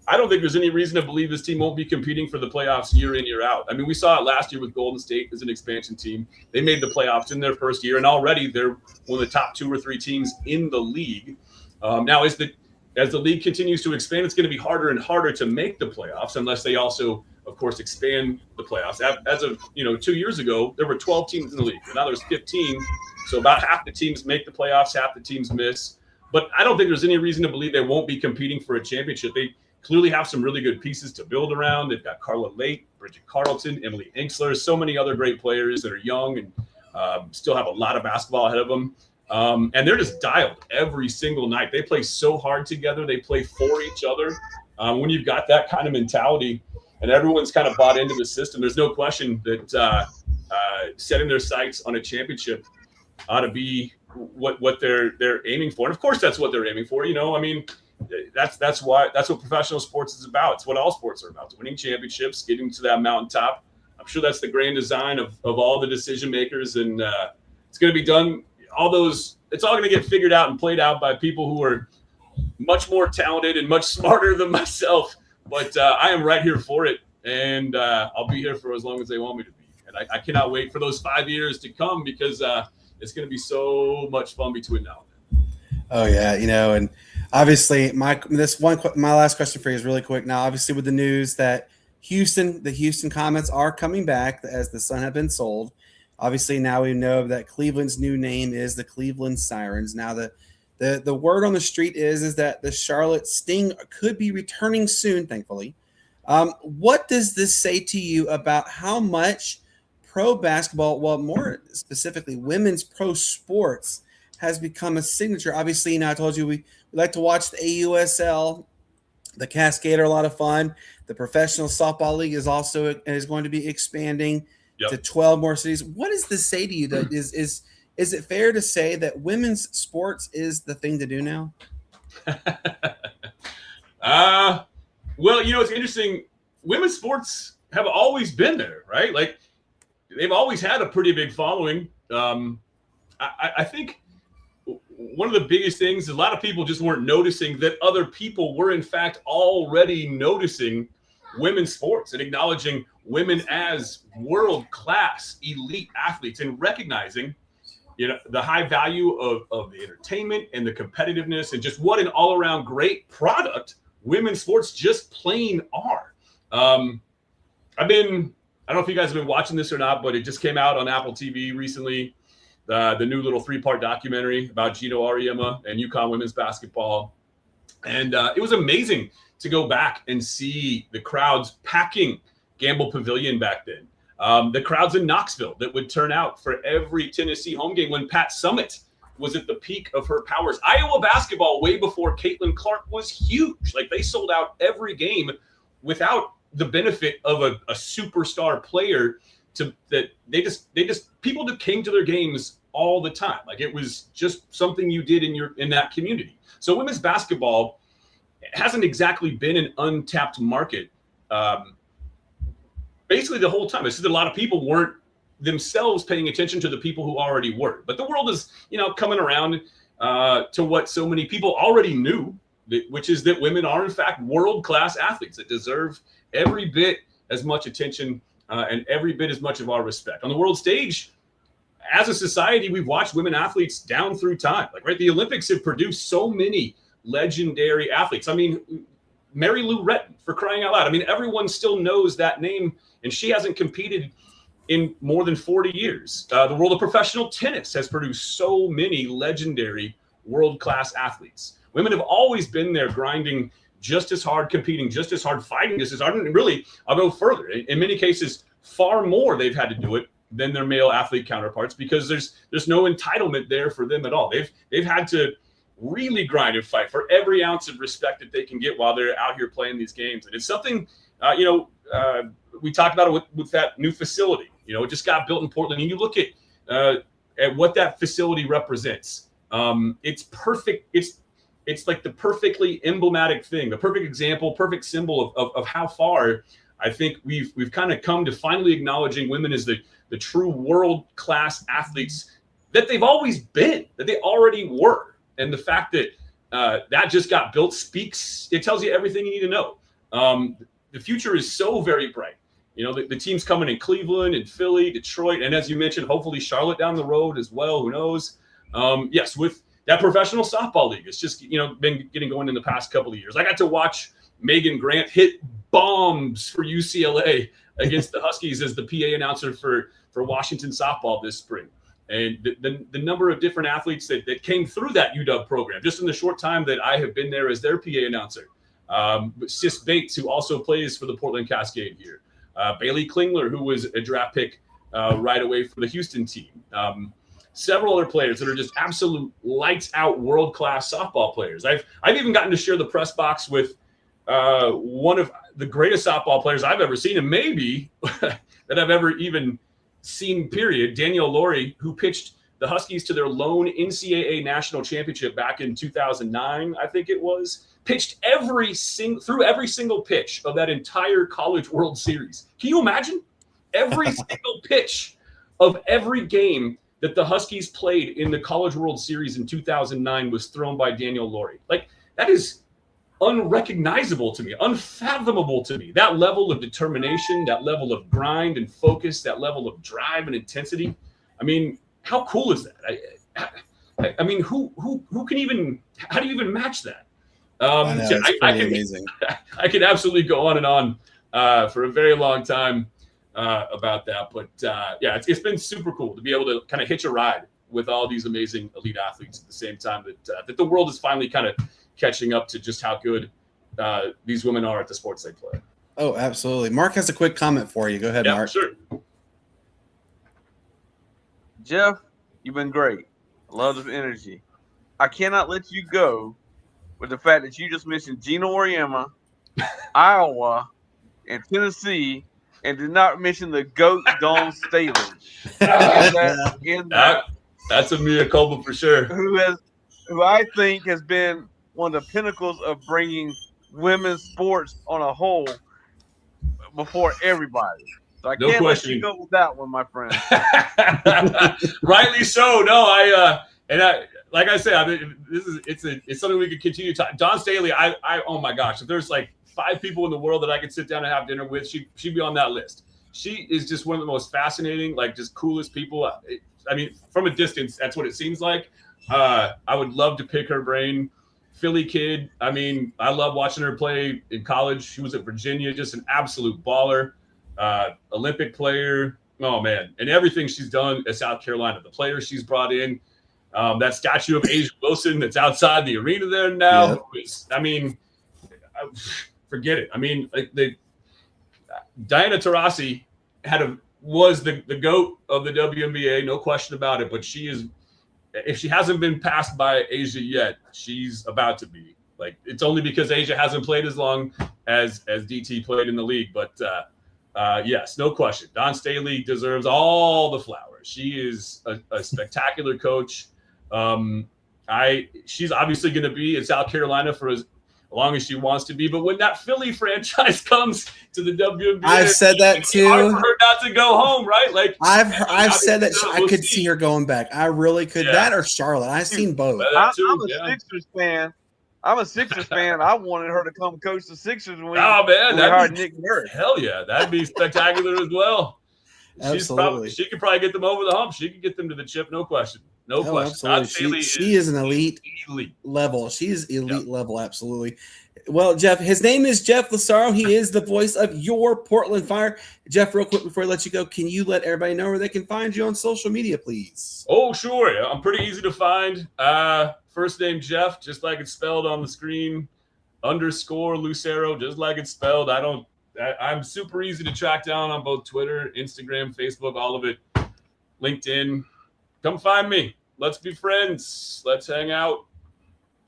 I don't think there's any reason to believe this team won't be competing for the playoffs year in, year out. We saw it last year with Golden State as an expansion team. They made the playoffs in their first year, and already they're one of the top 2 or 3 teams in the league. Now, as the league continues to expand, it's going to be harder and harder to make the playoffs unless they also, of course, expand the playoffs. As of 2 years ago, there were 12 teams in the league, and now there's 15. So about half the teams make the playoffs, half the teams miss. But I don't think there's any reason to believe they won't be competing for a championship. They clearly have some really good pieces to build around. They've got Carla Lake, Bridget Carlton, Emily Inksler, so many other great players that are young and still have a lot of basketball ahead of them. And they're just dialed every single night. They play so hard together. They play for each other. When you've got that kind of mentality and everyone's kind of bought into the system, there's no question that setting their sights on a championship ought to be what they're aiming for. And of course, that's what they're aiming for. You know, I mean, that's what professional sports is about. It's what all sports are about: winning championships, getting to that mountaintop. I'm sure that's the grand design of all the decision makers, and it's going to be done. It's all going to get figured out and played out by people who are much more talented and much smarter than myself. But I am right here for it, and I'll be here for as long as they want me to be. And I cannot wait for those 5 years to come, because it's going to be so much fun between now and then. Oh yeah, you know, and obviously my last question for you is really quick. Now, obviously, with the news that the Houston Comets are coming back as the Sun have been sold. Obviously, now we know that Cleveland's new name is the Cleveland Sirens. Now, the word on the street is that the Charlotte Sting could be returning soon, thankfully. What does this say to you about how much pro basketball, well, more specifically, women's pro sports has become a signature? Obviously, you know, I told you we like to watch the AUSL. The Cascade are a lot of fun. The Professional Softball League is going to be expanding to 12 more cities. What does this say to you? That is it fair to say that women's sports is the thing to do now? Well, you know, it's interesting. Women's sports have always been there, right? Like, they've always had a pretty big following. I think one of the biggest things, a lot of people just weren't noticing that other people were in fact already noticing women's sports and acknowledging women as world-class elite athletes, and recognizing, you know, the high value of the entertainment and the competitiveness and just what an all-around great product women's sports just plain are. I don't know if you guys have been watching this or not, but it just came out on Apple TV recently. The new little 3-part documentary about Gino Auriemma and UConn women's basketball. And it was amazing to go back and see the crowds packing Gamble Pavilion back then. The crowds in Knoxville that would turn out for every Tennessee home game when Pat Summitt was at the peak of her powers. Iowa basketball, way before Caitlin Clark, was huge. Like, they sold out every game without the benefit of a superstar player people that came to their games all the time. Like, it was just something you did in that community. So women's basketball hasn't exactly been an untapped market basically the whole time. It's just that a lot of people weren't themselves paying attention to the people who already were. But the world is, you know, coming around to what so many people already knew, which is that women are in fact world-class athletes that deserve every bit as much attention and every bit as much of our respect. On the world stage, as a society, we've watched women athletes down through time. Like, right, the Olympics have produced so many legendary athletes. I mean, Mary Lou Retton, for crying out loud. I mean, everyone still knows that name, and she hasn't competed in more than 40 years. The world of professional tennis has produced so many legendary world-class athletes. Women have always been there grinding just as hard, competing just as hard, fighting just as hard. And really, I'll go further. In many cases, far more they've had to do it than their male athlete counterparts, because there's no entitlement there for them at all. They've had to really grind and fight for every ounce of respect that they can get while they're out here playing these games. And it's something, we talked about it with that new facility. You know, it just got built in Portland, and you look at what that facility represents. It's perfect. It's like the perfectly emblematic thing, the perfect example, perfect symbol of how far I think we've kind of come to finally acknowledging women as the true world-class athletes that they've always been, that they already were. And the fact that that just got built it tells you everything you need to know. The future is so very bright. You know, the teams coming in Cleveland and Philly, Detroit, and as you mentioned, hopefully Charlotte down the road as well. Who knows? Yes, with that professional softball league, it's just, you know, been getting going in the past couple of years. I got to watch Megan Grant hit bombs for UCLA against the Huskies as the PA announcer for Washington softball this spring. And the number of different athletes that came through that UW program, just in the short time that I have been there as their PA announcer. Sis Bates, who also plays for the Portland Cascade here. Bailey Klingler, who was a draft pick right away for the Houston team. Several other players that are just absolute lights out world-class softball players. I've even gotten to share the press box with one of the greatest softball players I've ever seen, and maybe that I've ever even seen, period. Danielle Laurie, who pitched the Huskies to their lone NCAA national championship back in 2009, I think it was, pitched through every single pitch of that entire College World Series. Can you imagine? Every single pitch of every game that the Huskies played in the College World Series in 2009 was thrown by Danielle Laurie. Like, that is unrecognizable to me, unfathomable to me. That level of determination, that level of grind and focus, that level of drive and intensity. I mean, how cool is that? I mean, who can even? How do you even match that? I know, it's pretty amazing. I could absolutely go on and on for a very long time about that, but yeah, it's been super cool to be able to kind of hitch a ride with all these amazing elite athletes at the same time that the world is finally kind of catching up to just how good these women are at the sports they play. Oh, absolutely. Mark has a quick comment for you. Go ahead, Yeah, Mark. sure. Jeff, you've been great. I love the energy. I cannot let you go with the fact that you just mentioned Gina Oriema, Iowa, and Tennessee, and did not mention the GOAT Dawn Staley. That's a mea culpa for sure. Who I think has been one of the pinnacles of bringing women's sports on a whole before everybody. So I can't let you go with that one, my friend. Rightly so. No, like I said, I mean, it's something we could continue to talk. Dawn Staley, I oh my gosh, if there's like 5 people in the world that I could sit down and have dinner with, she'd be on that list. She is just one of the most fascinating, like just coolest people. I mean, from a distance, that's what it seems like. I would love to pick her brain. Philly kid. I mean, I love watching her play in college. She was at Virginia, just an absolute baller. Olympic player. Oh man. And everything she's done at South Carolina, the players she's brought in, that statue of Asia Wilson that's outside the arena there now. Yeah. I mean, forget it. I mean, like Diana Taurasi was the GOAT of the WNBA, no question about it. But she is, if she hasn't been passed by Asia yet, she's about to be. Like, it's only because Asia hasn't played as long as DT played in the league. But yes, no question. Dawn Staley deserves all the flowers. She is a spectacular coach. She's obviously going to be in South Carolina for as long as she wants to be. But when that Philly franchise comes to the WNBA, I've said that too. Hard for her not to go home, right? Like, I've said that I could see her going back. I really could. Yeah. That or Charlotte. I've seen both. I'm a Sixers fan. I wanted her to come coach the Sixers when we hired Nick Nurse. Hell yeah, that'd be spectacular as well. Absolutely. She could probably get them over the hump. She could get them to the chip, no question. No question. Absolutely. She is an elite level. She's elite level, absolutely. Well, Jeff, his name is Jeff Lucero. He is the voice of your Portland Fire. Jeff, real quick before I let you go, can you let everybody know where they can find you on social media, please? Oh, sure. I'm pretty easy to find. First name Jeff, just like it's spelled on the screen. _ Lucero, just like it's spelled. I'm super easy to track down on both Twitter, Instagram, Facebook, all of it. LinkedIn. Come find me. Let's be friends. Let's hang out.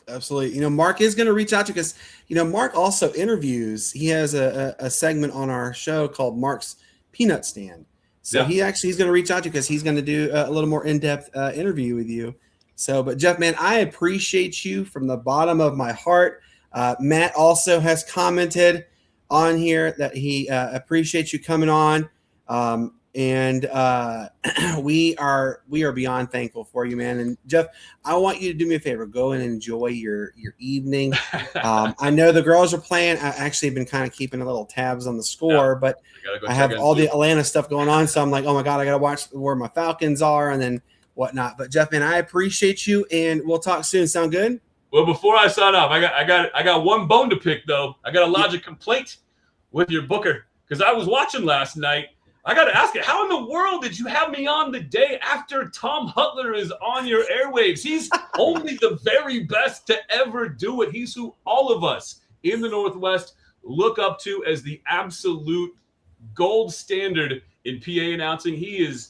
Absolutely. Mark is going to reach out to you because, Mark also interviews. He has a segment on our show called Mark's Peanut Stand. So he's going to reach out to you because he's going to do a little more in-depth interview with you. So, but Jeff, man, I appreciate you from the bottom of my heart. Matt also has commented on here that he appreciates you coming on. And we are beyond thankful for you, man. And Jeff, I want you to do me a favor. Go and enjoy your evening. I know the girls are playing. I actually have been kind of keeping a little tabs on the score, but I have all the Atlanta stuff going on. So I'm like, oh my God, I got to watch where my Falcons are and then whatnot. But Jeff, man, I appreciate you, and we'll talk soon. Sound good? Well, before I sign off, I got one bone to pick though. I got a lodge a complaint with your booker because I was watching last night. I got to ask it. How in the world did you have me on the day after Tom Hutler is on your airwaves? He's only the very best to ever do it. He's who all of us in the Northwest look up to as the absolute gold standard in PA announcing. He is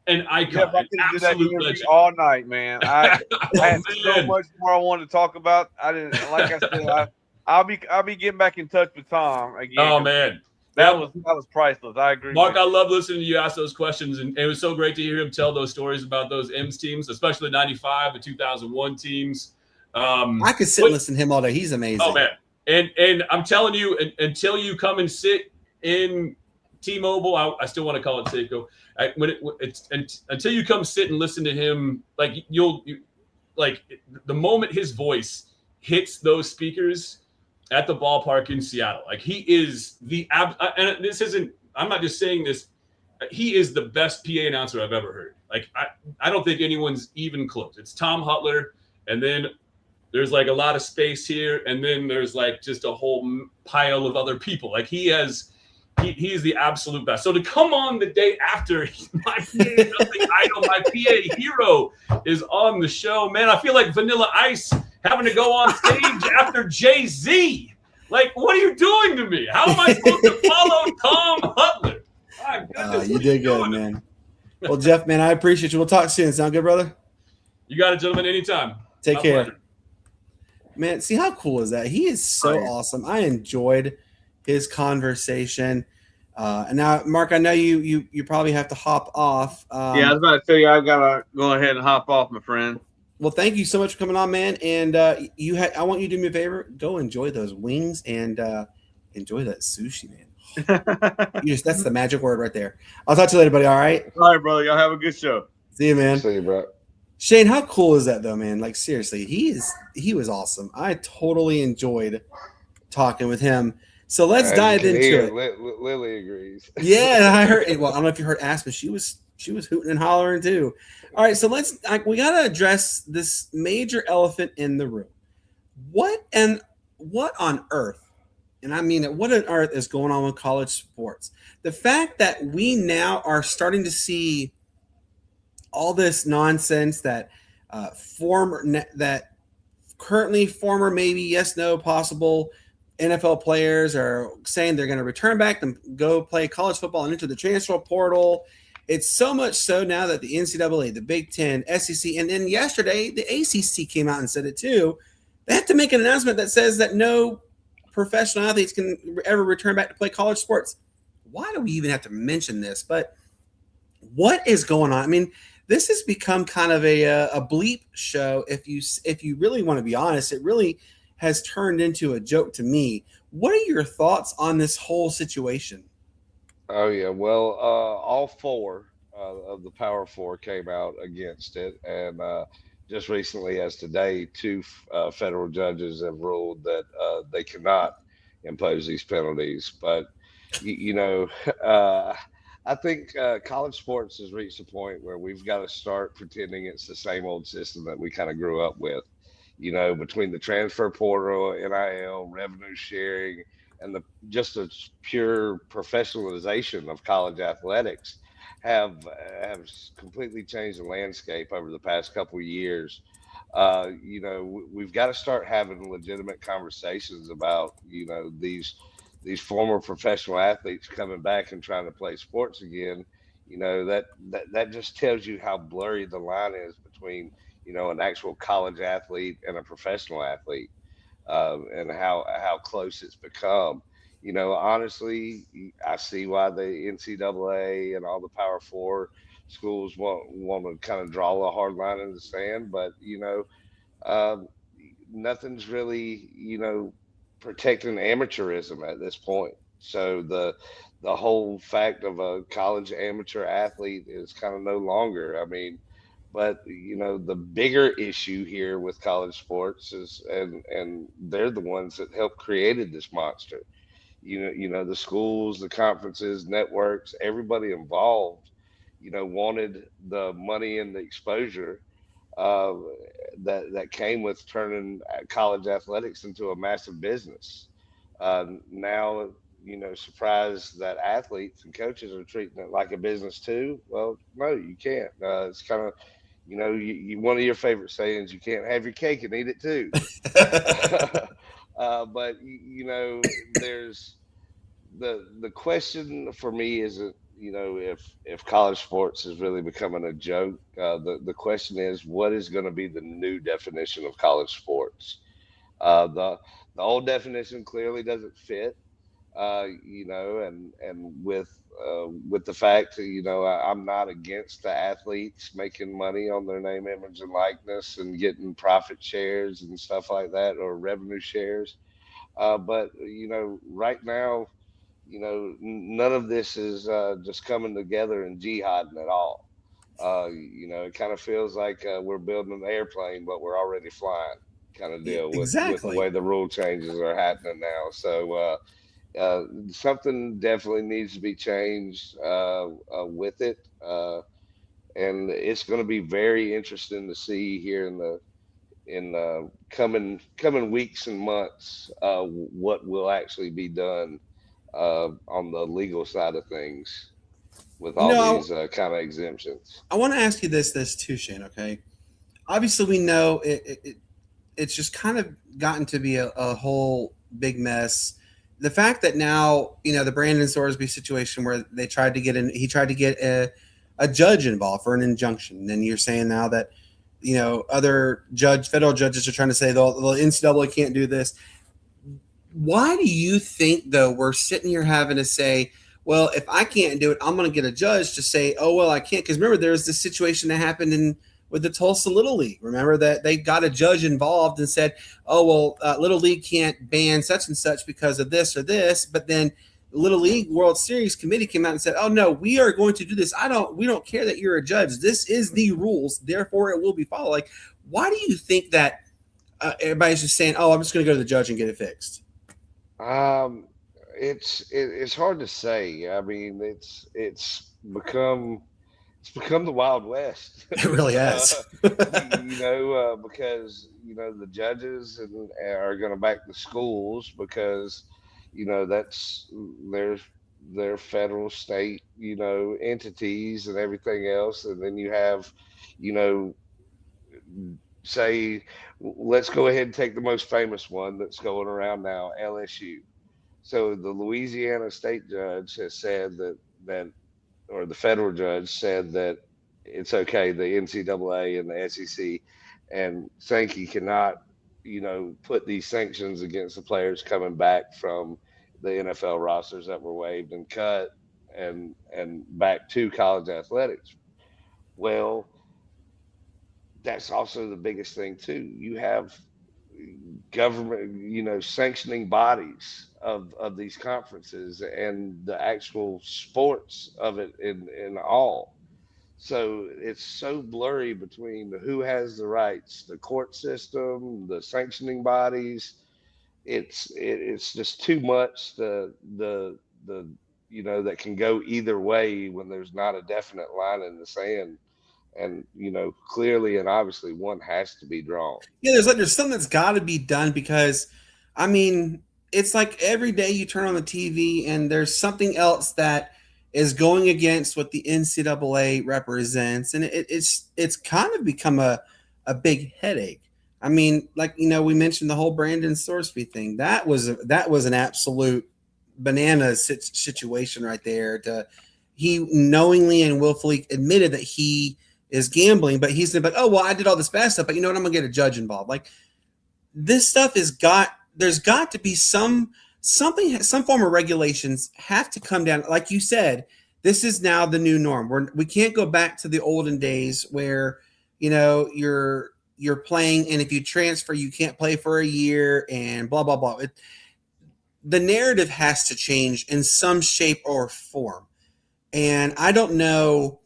an icon, Jeff, I an could do that absolute interview legend. all night, man. I had so man. much more I wanted to talk about. I didn't, like I said, I'll be getting back in touch with Tom again. Oh man, that was priceless. I agree. Mark, I love listening to you ask those questions, and it was so great to hear him tell those stories about those M's teams, especially the '95 and 2001 teams. I could sit and listen to him all day. He's amazing. Oh man, and I'm telling you, until you come and sit in T-Mobile, I still want to call it Seiko. Until you come sit and listen to him, like the moment his voice hits those speakers at the ballpark in Seattle, like he is and this isn't, I'm not just saying this, he is the best PA announcer I've ever heard. Like I don't think anyone's even close. It's Tom Hutler, and then there's like a lot of space here, and then there's like just a whole pile of other people. Like he is the absolute best. So to come on the day after my PA idol, my PA hero is on the show, man, I feel like Vanilla Ice having to go on stage after Jay-Z. Like, what are you doing to me? How am I supposed to follow Tom Hutler? My goodness, you did good, man. Well, Jeff, man, I appreciate you. We'll talk soon. Sound good, brother? You got it, gentlemen, anytime. Take care. Pleasure. Man, see how cool is that? He is so awesome. I enjoyed his conversation. And now, Mark, I know you probably have to hop off. Yeah, I was about to tell you I've got to go ahead and hop off, my friend. Well, thank you so much for coming on, man. And I want you to do me a favor. Go enjoy those wings and enjoy that sushi, man. That's the magic word right there. I'll talk to you later, buddy. All right? All right, brother. Y'all have a good show. See you, man. See you, bro. Shane, how cool is that, though, man? Like, seriously, he was awesome. I totally enjoyed talking with him. So let's dive into it. Lily agrees. Yeah, I heard. Well, I don't know if you heard Aspen. She was hooting and hollering too. All right, so we got to address this major elephant in the room. What on earth, and I mean it, what on earth is going on with college sports? The fact that we now are starting to see all this nonsense that currently former maybe yes, no, possible NFL players are saying they're going to return back and go play college football and enter the transfer portal. It's so much so now that the NCAA, the Big Ten, SEC, and then yesterday the ACC came out and said it too. They have to make an announcement that says that no professional athletes can ever return back to play college sports. Why do we even have to mention this? But what is going on? I mean, this has become kind of a bleep show. If you really want to be honest, it really has turned into a joke to me. What are your thoughts on this whole situation? Oh yeah, well, all four of the Power Four came out against it, and just recently, as today, two federal judges have ruled that they cannot impose these penalties. But I think college sports has reached a point where we've got to start pretending it's the same old system that we kind of grew up with. Between the transfer portal, NIL, revenue sharing, and just a pure professionalization of college athletics have completely changed the landscape over the past couple of years. We've got to start having legitimate conversations about these former professional athletes coming back and trying to play sports again. That just tells you how blurry the line is between an actual college athlete and a professional athlete, and how close it's become. Honestly, I see why the NCAA and all the Power Four schools want to kind of draw a hard line in the sand, but nothing's really protecting amateurism at this point. So the whole fact of a college amateur athlete is kind of no longer. I mean. But the bigger issue here with college sports is, and they're the ones that helped created this monster. The schools, the conferences, networks, everybody involved, wanted the money and the exposure that came with turning college athletics into a massive business. Now surprised that athletes and coaches are treating it like a business too. Well, no, you can't. It's kind of, one of your favorite sayings, you can't have your cake and eat it too. But there's the question for me isn't, if college sports is really becoming a joke. The question is, what is going to be the new definition of college sports? The old definition clearly doesn't fit. And with the fact that, I'm not against the athletes making money on their name, image, and likeness and getting profit shares and stuff like that, or revenue shares. But right now, none of this is just coming together and jihading at all. It kind of feels like we're building an airplane, but we're already flying, kind of deal with the Exactly. way the rule changes are happening now. So something definitely needs to be changed with it, and it's going to be very interesting to see here in coming weeks and months what will actually be done on the legal side of things with all these kind of exemptions. I want to ask you this too, Shane. Okay, obviously we know it's just kind of gotten to be a whole big mess. The fact that now, the Brandon Sorsby situation where he tried to get a judge involved for an injunction. And then you're saying now that, other federal judges are trying to say the NCAA can't do this. Why do you think, though, we're sitting here having to say, well, if I can't do it, I'm going to get a judge to say, oh, well, I can't. Because remember, there's this situation that happened with the Tulsa Little League. Remember that they got a judge involved and said, oh, well, Little League can't ban such and such because of this or this. But then the Little League World Series committee came out and said, oh, no, we are going to do this. We don't care that you're a judge. This is the rules. Therefore, it will be followed. Like, why do you think that everybody's just saying, oh, I'm just going to go to the judge and get it fixed? It's hard to say. I mean, it's become the Wild West. It really has. Because the judges are going to back the schools because that's their federal, state, entities and everything else, and then you have say, let's go ahead and take the most famous one that's going around now, LSU. So the Louisiana state judge has said that or the federal judge said that it's okay, the NCAA and the SEC and Sankey cannot, put these sanctions against the players coming back from the NFL rosters that were waived and cut and back to college athletics. Well, that's also the biggest thing too. You have government, sanctioning bodies of these conferences and the actual sports of it in all. So it's so blurry between who has the rights, the court system, the sanctioning bodies. It's just too much that can go either way when there's not a definite line in the sand. And clearly and obviously one has to be drawn. Yeah, there's something that's got to be done because, I mean, it's like every day you turn on the TV and there's something else that is going against what the NCAA represents, and it's kind of become a big headache. I mean, like we mentioned the whole Brandon Sorsby thing. That was an absolute banana situation right there. He knowingly and willfully admitted that he is gambling, but he said, oh, well, I did all this bad stuff, but you know what? I'm going to get a judge involved. Like, this stuff there's got to be some form of regulations have to come down. Like you said, this is now the new norm. We can't go back to the olden days where, you're playing and if you transfer, you can't play for a year and blah, blah, blah. The narrative has to change in some shape or form. And I don't know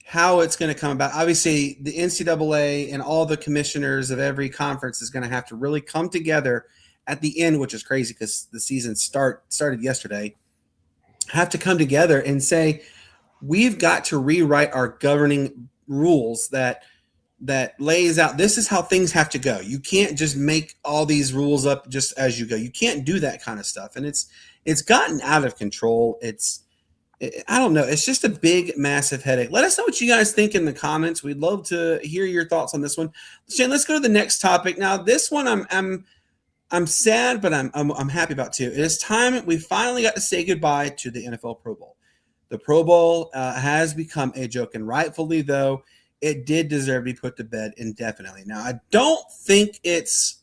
how it's going to come about. Obviously, the NCAA and all the commissioners of every conference is going to have to really come together at the end, which is crazy because the season started yesterday, have to come together and say, we've got to rewrite our governing rules that that lays out this is how things have to go. You can't just make all these rules up just as you go. You can't do that kind of stuff, and it's gotten out of control. I don't know. It's just a big, massive headache. Let us know what you guys think in the comments. We'd love to hear your thoughts on this one. Shane, let's go to the next topic. Now, this one I'm sad, but I'm happy about too. It is time we finally got to say goodbye to the NFL Pro Bowl. The Pro Bowl has become a joke, and rightfully though, it did deserve to be put to bed indefinitely. Now, I don't think it's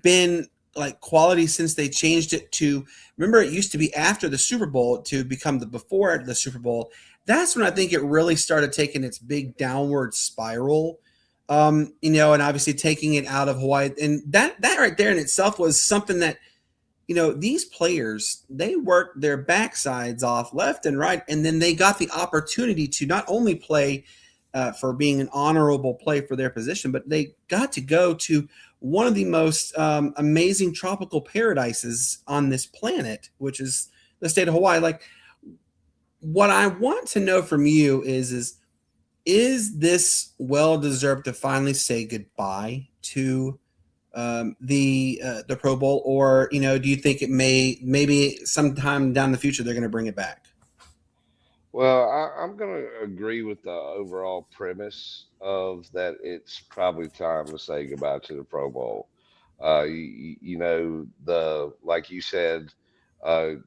been like quality since they changed it to, remember it used to be after the Super Bowl to become the before the Super Bowl. That's when I think it really started taking its big downward spiral, and obviously taking it out of Hawaii. And that right there in itself was something that, these players, they worked their backsides off left and right. And then they got the opportunity to not only play for being an honorable play for their position, but they got to go to one of the most amazing tropical paradises on this planet, which is the state of Hawaii. Like, what I want to know from you is this well-deserved to finally say goodbye to the Pro Bowl, or do you think it maybe sometime down the future they're going to bring it back? Well, I'm going to agree with the overall premise of that. It's probably time to say goodbye to the Pro Bowl. Like you said, the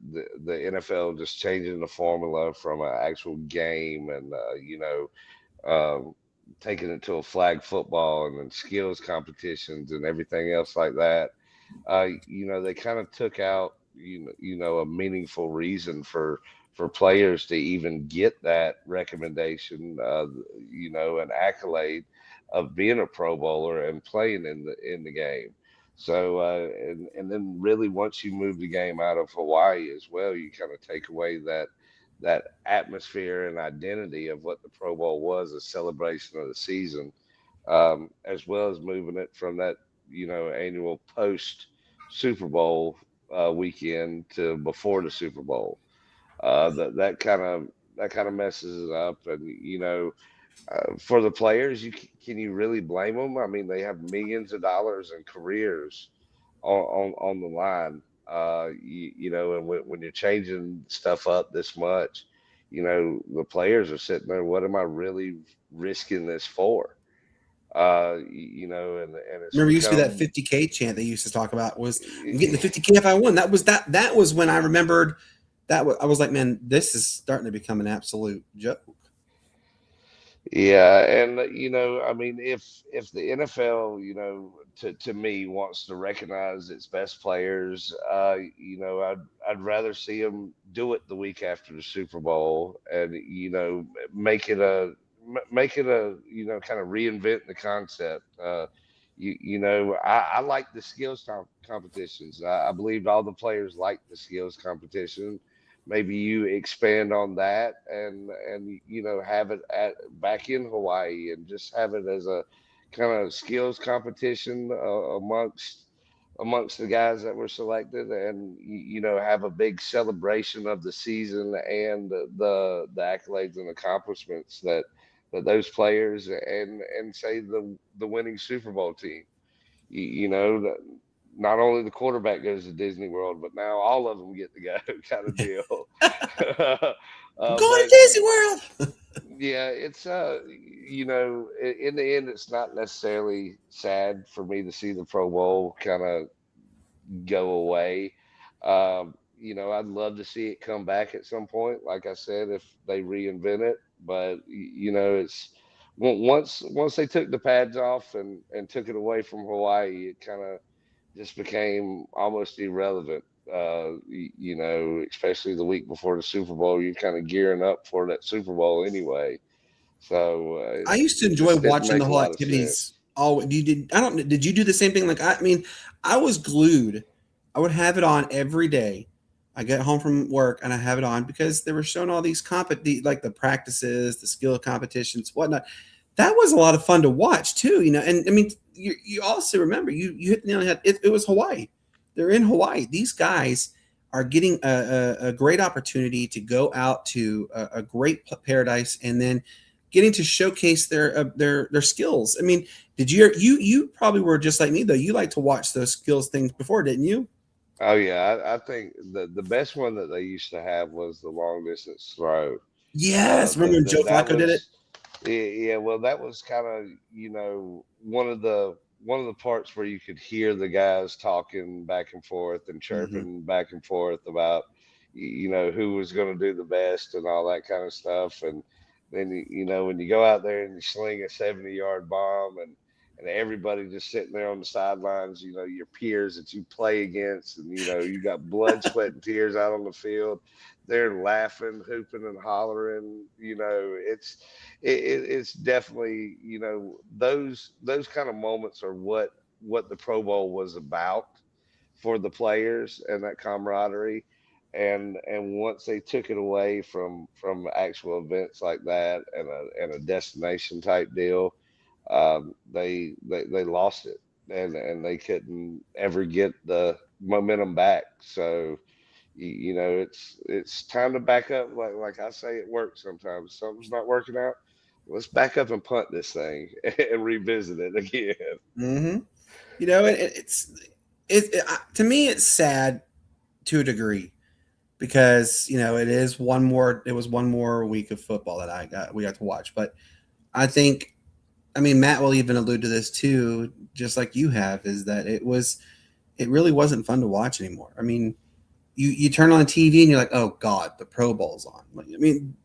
NFL just changing the formula from an actual game, and taking it to a flag football and then skills competitions and everything else like that. They kind of took out a meaningful reason for players to even get that recommendation, an accolade of being a Pro Bowler and playing in the game. So, and then really once you move the game out of Hawaii as well, you kind of take away that atmosphere and identity of what the Pro Bowl was, a celebration of the season, as well as moving it from that, annual post Super Bowl weekend to before the Super Bowl. That kind of messes it up, and for the players, can you really blame them? I mean, they have millions of dollars and careers on the line, and when you're changing stuff up this much, the players are sitting there. What am I really risking this for? And it's Remember, used to be that 50K chant they used to talk about was, I'm getting the 50K if I win. That was when I remembered. I was like, man, this is starting to become an absolute joke. Yeah, and I mean, if the NFL, to me wants to recognize its best players, I'd rather see them do it the week after the Super Bowl, and make it a kind of reinvent the concept. I like the skills competitions. I believed all the players liked the skills competition. Maybe you expand on that and have it back in Hawaii and just have it as a kind of skills competition amongst the guys that were selected, and have a big celebration of the season and the accolades and accomplishments that those players and say the winning Super Bowl team. Not only the quarterback goes to Disney World, but now all of them get to go, kind of deal. Going to Disney World. Yeah, it's in the end, it's not necessarily sad for me to see the Pro Bowl kind of go away. I'd love to see it come back at some point, like I said, if they reinvent it. But it's once they took the pads off and took it away from Hawaii, it kind of just became almost irrelevant. Especially the week before the Super Bowl, you're kind of gearing up for that Super Bowl anyway. So I used to enjoy watching the whole activities. Did you do the same thing? Like, I mean, I was glued. I would have it on every day. I get home from work and I have it on because they were showing all these like the practices, the skill competitions, whatnot. That was a lot of fun to watch too, And I mean, you also remember you hit the nail on the head. It was Hawaii. They're in Hawaii. These guys are getting a great opportunity to go out to a great paradise and then getting to showcase their skills. I mean, did you probably were just like me though. You like to watch those skills things before, didn't you? Oh yeah, I think the best one that they used to have was the long distance throw. Yes. Remember when Joe That Flacco did it? was yeah. Well, that was kind of one of the parts where you could hear the guys talking back and forth and Hmm. chirping back and forth about who was going to do the best and all that kind of stuff. And then when you go out there and you sling a 70-yard bomb and everybody just sitting there on the sidelines, your peers that you play against, and you got blood, sweat, and tears out on the field. They're laughing, hooping, and hollering. It's definitely those kind of moments are what the Pro Bowl was about for the players and that camaraderie. And once they took it away from actual events like that and a destination type deal, they lost it, and they couldn't ever get the momentum back. So it's time to back up. Like I say, it works sometimes. Something's not working out. Let's back up and punt this thing and revisit it again. Hmm. To me it's sad to a degree because it was one more week of football that we got to watch. But I think, I mean, Matt will even allude to this too, just like you have, is that it really wasn't fun to watch anymore. I mean, you turn on the TV and you're like, oh God, the Pro Bowl's on. Like, I mean,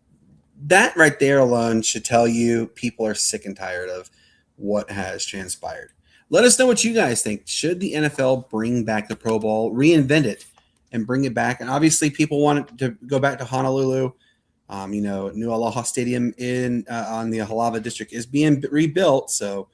that right there alone should tell you people are sick and tired of what has transpired. Let us know what you guys think. Should the NFL bring back the Pro Bowl, reinvent it, and bring it back? And obviously, people want it to go back to Honolulu. New Aloha Stadium in on the Halava district is being rebuilt, so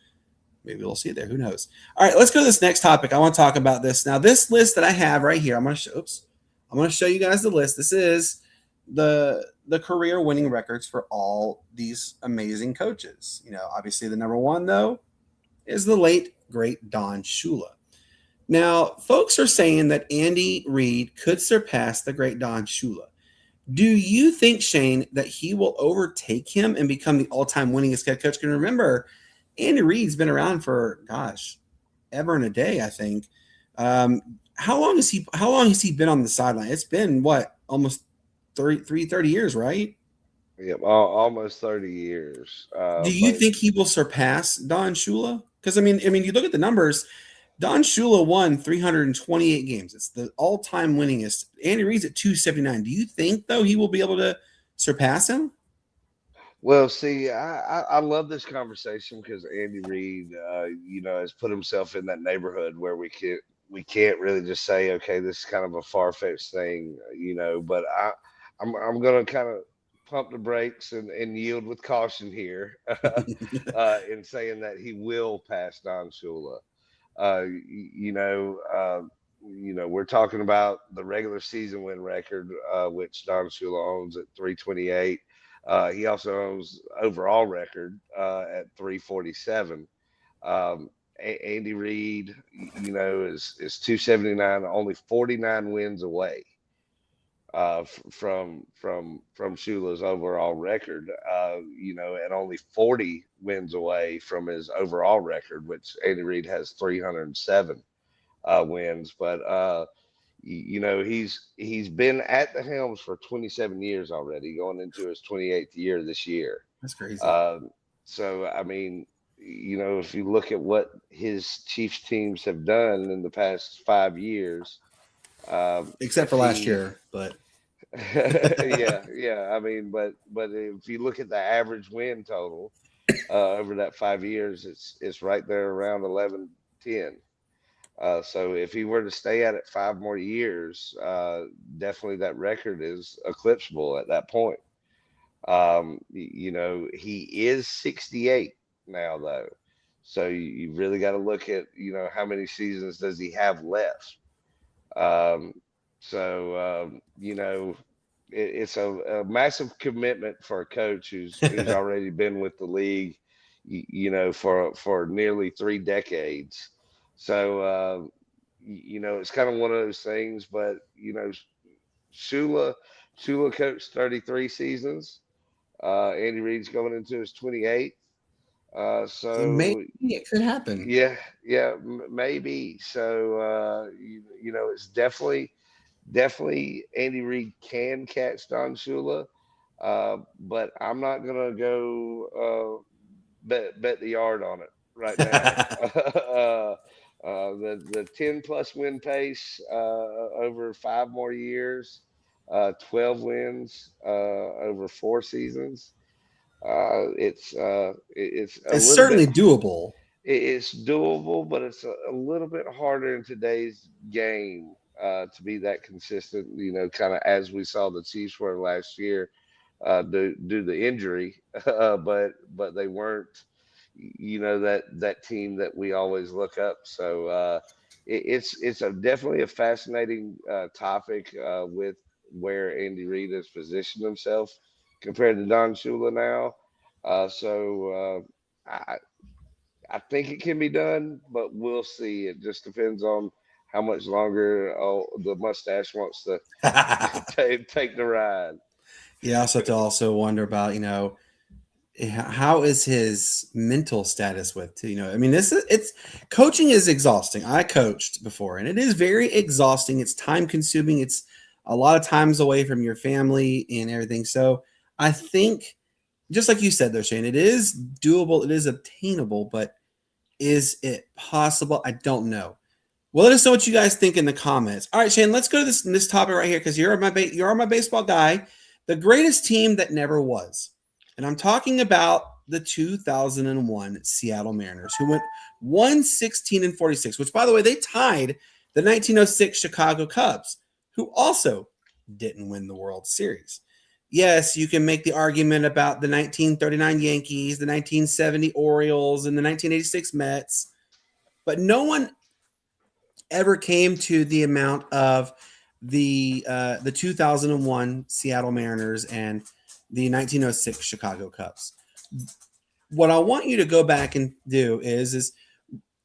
maybe we'll see it there. Who knows? All right, let's go to this next topic. I want to talk about this now. This list that I have right here, I'm going to show you guys the list. This is the career winning records for all these amazing coaches. Obviously the number one though is the late great Don Shula. Now, folks are saying that Andy Reid could surpass the great Don Shula. Do you think, Shane, that he will overtake him and become the all-time winningest head coach? Because remember, Andy Reid's been around for, gosh, ever and a day, I think. How long has he been on the sideline? It's been what, almost 30 years, right? Yep, almost 30 years. Do you But think he will surpass Don Shula? Because I mean, you look at the numbers. Don Shula won 328 games. It's the all-time winningest. Andy Reid's at 279. Do you think though he will be able to surpass him? well, see, I love this conversation because Andy Reid, has put himself in that neighborhood where we can't really just say, okay, this is kind of a far-fetched thing, But I'm gonna kind of pump the brakes and yield with caution here, in saying that he will pass Don Shula. We're talking about the regular season win record, which Don Shula owns at 328. He also owns overall record at 347. Andy Reid, is 279, only 49 wins away from Shula's overall record, and only 40 wins away from his overall record, which Andy Reid has 307 wins. But he's been at the helms for 27 years already, going into his 28th year this year. That's crazy. So I mean, if you look at what his Chiefs teams have done in the past 5 years, Except if for last he year, but yeah. I mean, but if you look at the average win total over that 5 years, it's right there around 11, 10. So if he were to stay at it 5 more years, definitely that record is eclipsable at that point. He is 68 now, though. So you really got to look at, how many seasons does he have left? Um, it's a massive commitment for a coach who's already been with the league, for nearly 3 decades. So, it's kind of one of those things. But Shula, Shula coached 33 seasons. Andy Reid's going into his 28th. Maybe So it could happen. yeah, maybe. So it's definitely Andy Reid can catch Don Shula, but I'm not gonna go bet the yard on it right now. The 10+ win pace over 5 more years, 12 wins over 4 seasons. It's a It's little bit certainly doable. it's doable, but it's a little bit harder in today's game to be that consistent. Kind of as we saw the Chiefs were last year, due to the injury, but they weren't. That team that we always look up. So it's definitely a fascinating topic with where Andy Reid has positioned himself compared to Don Shula now. I I think it can be done, but we'll see. It just depends on how much longer the mustache wants to take the ride. You also have to also wonder about, how is his mental status with, I mean, it's coaching is exhausting. I coached before, and it is very exhausting. It's time consuming. It's a lot of times away from your family and everything. So I think, just like you said there, Shane, it is doable. It is obtainable, but is it possible? I don't know. Well, let us know what you guys think in the comments. All right, Shane, let's go to this topic right here because you're my baseball guy. The greatest team that never was. And I'm talking about the 2001 Seattle Mariners, who went 116-46, which, by the way, they tied the 1906 Chicago Cubs, who also didn't win the World Series. Yes, you can make the argument about the 1939 Yankees, the 1970 Orioles, and the 1986 Mets, but no one ever came to the amount of the 2001 Seattle Mariners and the 1906 Chicago Cubs. What I want you to go back and do is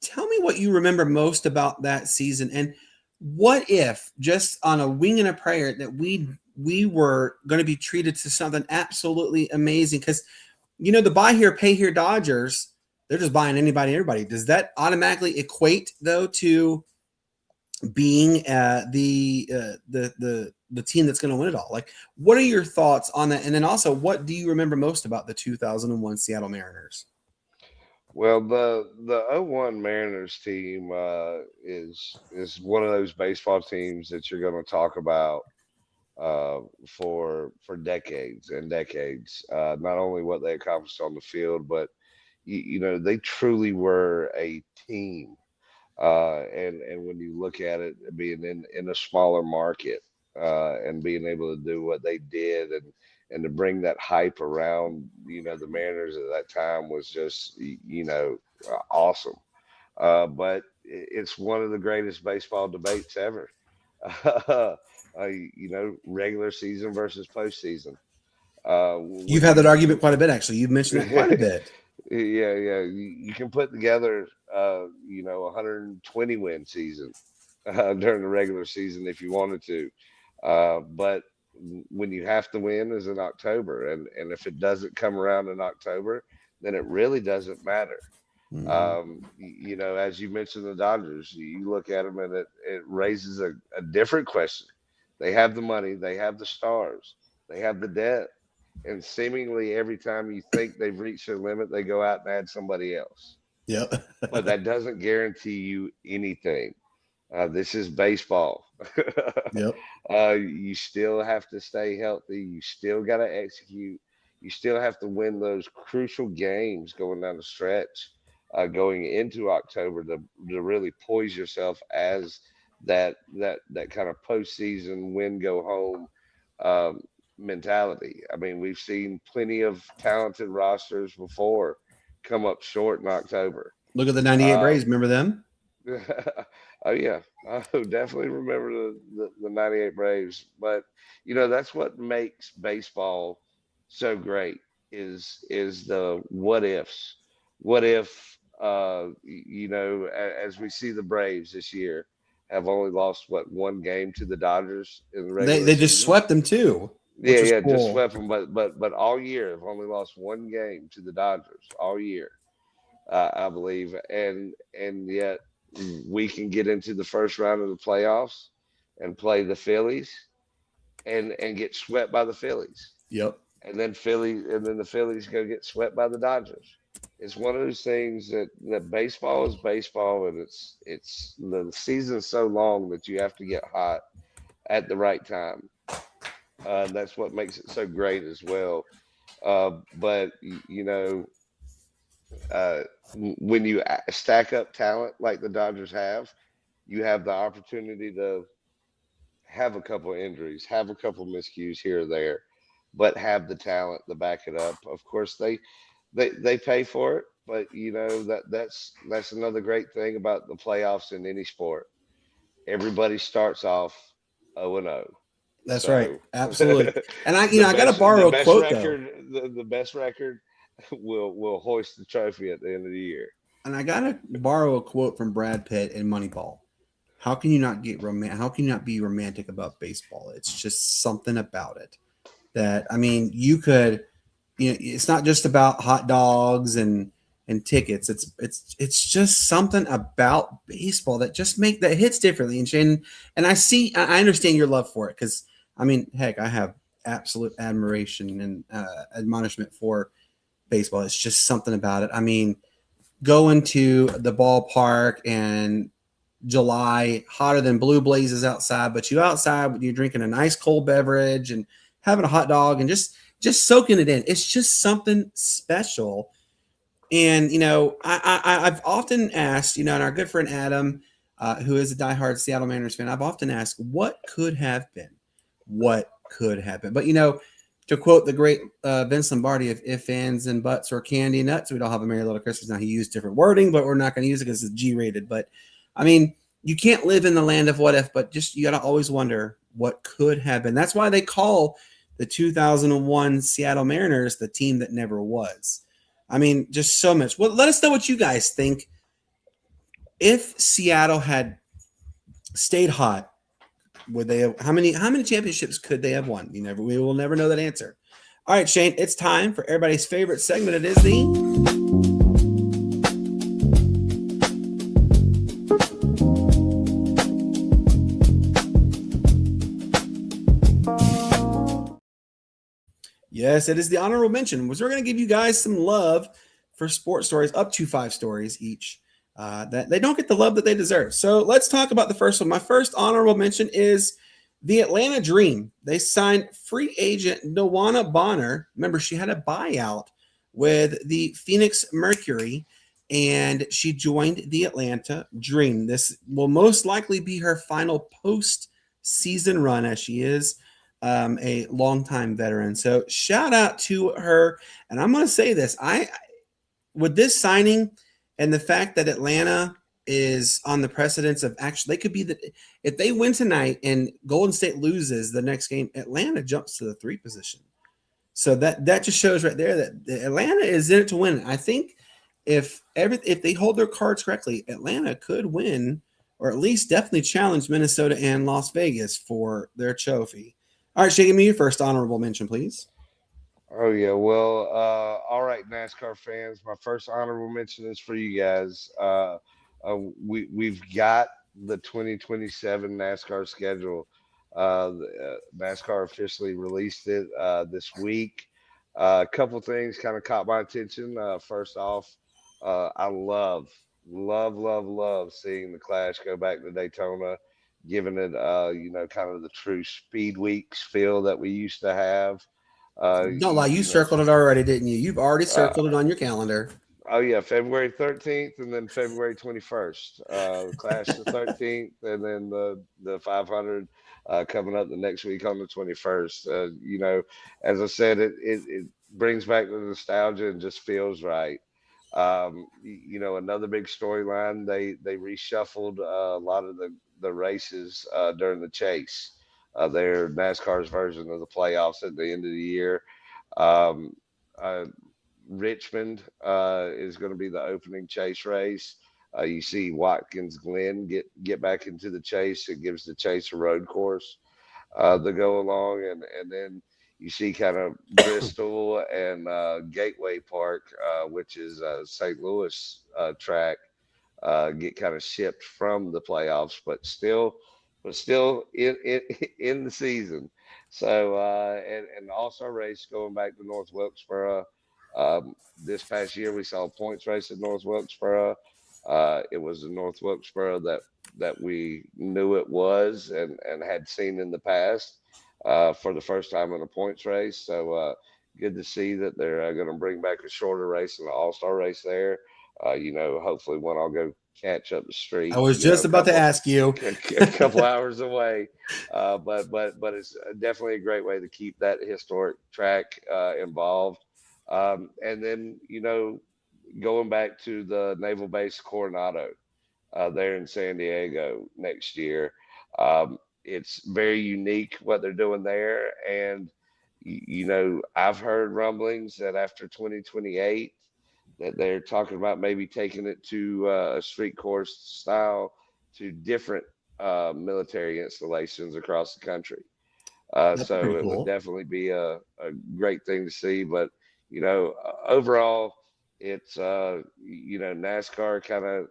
tell me what you remember most about that season, and what if, just on a wing and a prayer, that we were going to be treated to something absolutely amazing? Because the buy here, pay here Dodgers, they're just buying anybody, everybody. Does that automatically equate though to being the team that's going to win it all? Like, what are your thoughts on that? And then also, what do you remember most about the 2001 Seattle Mariners? Well, the '01 Mariners team is one of those baseball teams that you're going to talk about for decades and decades. Not only what they accomplished on the field, but they truly were a team. And when you look at it, being in a smaller market and being able to do what they did, and to bring that hype around, the Mariners at that time was just, awesome. But it's one of the greatest baseball debates ever. Regular season versus postseason. You've had that argument quite a bit, actually. You've mentioned that quite a bit. Yeah. You can put together, 120 win season during the regular season if you wanted to. But when you have to win is in October, and if it doesn't come around in October, then it really doesn't matter. As you mentioned, the Dodgers, you look at them and it raises a different question. They have the money, they have the stars, they have the depth, and seemingly every time you think they've reached their limit, they go out and add somebody else. Yep. But that doesn't guarantee you anything. This is baseball. Yep. You still have to stay healthy. You still got to execute. You still have to win those crucial games going down the stretch, going into October to really poise yourself as that kind of postseason win go home mentality. I mean, we've seen plenty of talented rosters before come up short in October. Look at the 98 Braves. Remember them? Oh yeah, I definitely remember the '98 Braves. But that's what makes baseball so great is the what ifs. What if as we see the Braves this year have only lost one game to the Dodgers in the regular They just season? swept them too. Yeah, which was yeah, just cool. swept them, but all year have only lost one game to the Dodgers all year, I believe, and yet we can get into the first round of the playoffs and play the Phillies and get swept by the Phillies, Yep. and then the Phillies go get swept by the Dodgers. It's one of those things that baseball is baseball, and it's the season's so long that you have to get hot at the right time. That's what makes it so great as well. But uh, when you stack up talent like the Dodgers have, you have the opportunity to have a couple of injuries, have a couple of miscues here or there, but have the talent to back it up. Of course, they pay for it, but that's another great thing about the playoffs in any sport. Everybody starts off 0-0. That's right. So Absolutely. And I got to the borrow a best quote though. record the best record will hoist the trophy at the end of the year. And I got to borrow a quote from Brad Pitt in Moneyball. How can you not get How can you not be romantic about baseball? It's just something about it that, I mean, you could, it's not just about hot dogs and tickets. It's just something about baseball that just that hits differently. And Shane, and I understand your love for it, because I mean, heck, I have absolute admiration and admonishment for baseball. It's just something about it. I mean, going to the ballpark and July, hotter than blue blazes outside, but you outside, you're drinking a nice cold beverage and having a hot dog and just soaking it in. It's just something special. And I've often asked, and our good friend Adam, who is a diehard Seattle Mariners fan, I've often asked, what could have been? What could have been? But to quote the great Vince Lombardi, if fans and butts or candy nuts, we'd all have a Merry Little Christmas. Now, he used different wording, but we're not going to use it because it's G-rated. But I mean, you can't live in the land of what if, but just you got to always wonder what could have been. That's why they call the 2001 Seattle Mariners the team that never was. I mean, just so much. Well, let us know what you guys think. If Seattle had stayed hot, would they have, how many championships could they have won? We will never know that answer. All right, Shane, it's time for everybody's favorite segment. It is the Yes, it is the honorable mention. We're going to give you guys some love for sports stories, up to 5 stories each, that they don't get the love that they deserve. So let's talk about the first one. My first honorable mention is the Atlanta Dream. They signed free agent Noana Bonner. Remember, she had a buyout with the Phoenix Mercury, and she joined the Atlanta Dream. This will most likely be her final post-season run, as she is a longtime veteran. So shout out to her. And I'm going to say this, with this signing and the fact that Atlanta is on the precedence of actually, they could be if they win tonight and Golden State loses the next game, Atlanta jumps to the 3 position. So that just shows right there that Atlanta is in it to win. I think if they hold their cards correctly, Atlanta could win, or at least definitely challenge Minnesota and Las Vegas for their trophy. All right, Shay, give me your first honorable mention, please. Oh yeah, well, all right, NASCAR fans. My first honorable mention is for you guys. We've got the 2027 NASCAR schedule. NASCAR officially released it this week. A couple things kind of caught my attention. First off, I love seeing the Clash go back to Daytona, giving it kind of the true Speed Weeks feel that we used to have. Don't lie, you circled it already, didn't you? You've already circled it on your calendar. Oh yeah, February 13th and then February 21st. Clash the 13th, and then the 500 coming up the next week on the 21st. As I said, it brings back the nostalgia and just feels right. Another big storyline. They reshuffled a lot of the races during the chase. Their NASCAR's version of the playoffs at the end of the year. Um, uh, Richmond is going to be the opening chase race. You see Watkins Glen get back into the chase. It gives the chase a road course to go along, and then you see kind of Bristol and Gateway Park, which is St. Louis track, get kind of shipped from the playoffs, but still in the season. So and the All-Star race going back to North Wilkesboro. This past year we saw a points race at North Wilkesboro. It was in North Wilkesboro that we knew it was and had seen in the past for the first time in a points race. So good to see that they're going to bring back a shorter race and an all-star race there. Hopefully one I'll go catch up the street. I was just about to ask you. A couple hours away, but it's definitely a great way to keep that historic track involved. And then going back to the Naval Base Coronado there in San Diego next year. It's very unique what they're doing there. And, I've heard rumblings that after 2028, that they're talking about maybe taking it to a street course style to different military installations across the country. So it would definitely be a great thing to see. But, overall, it's NASCAR kind of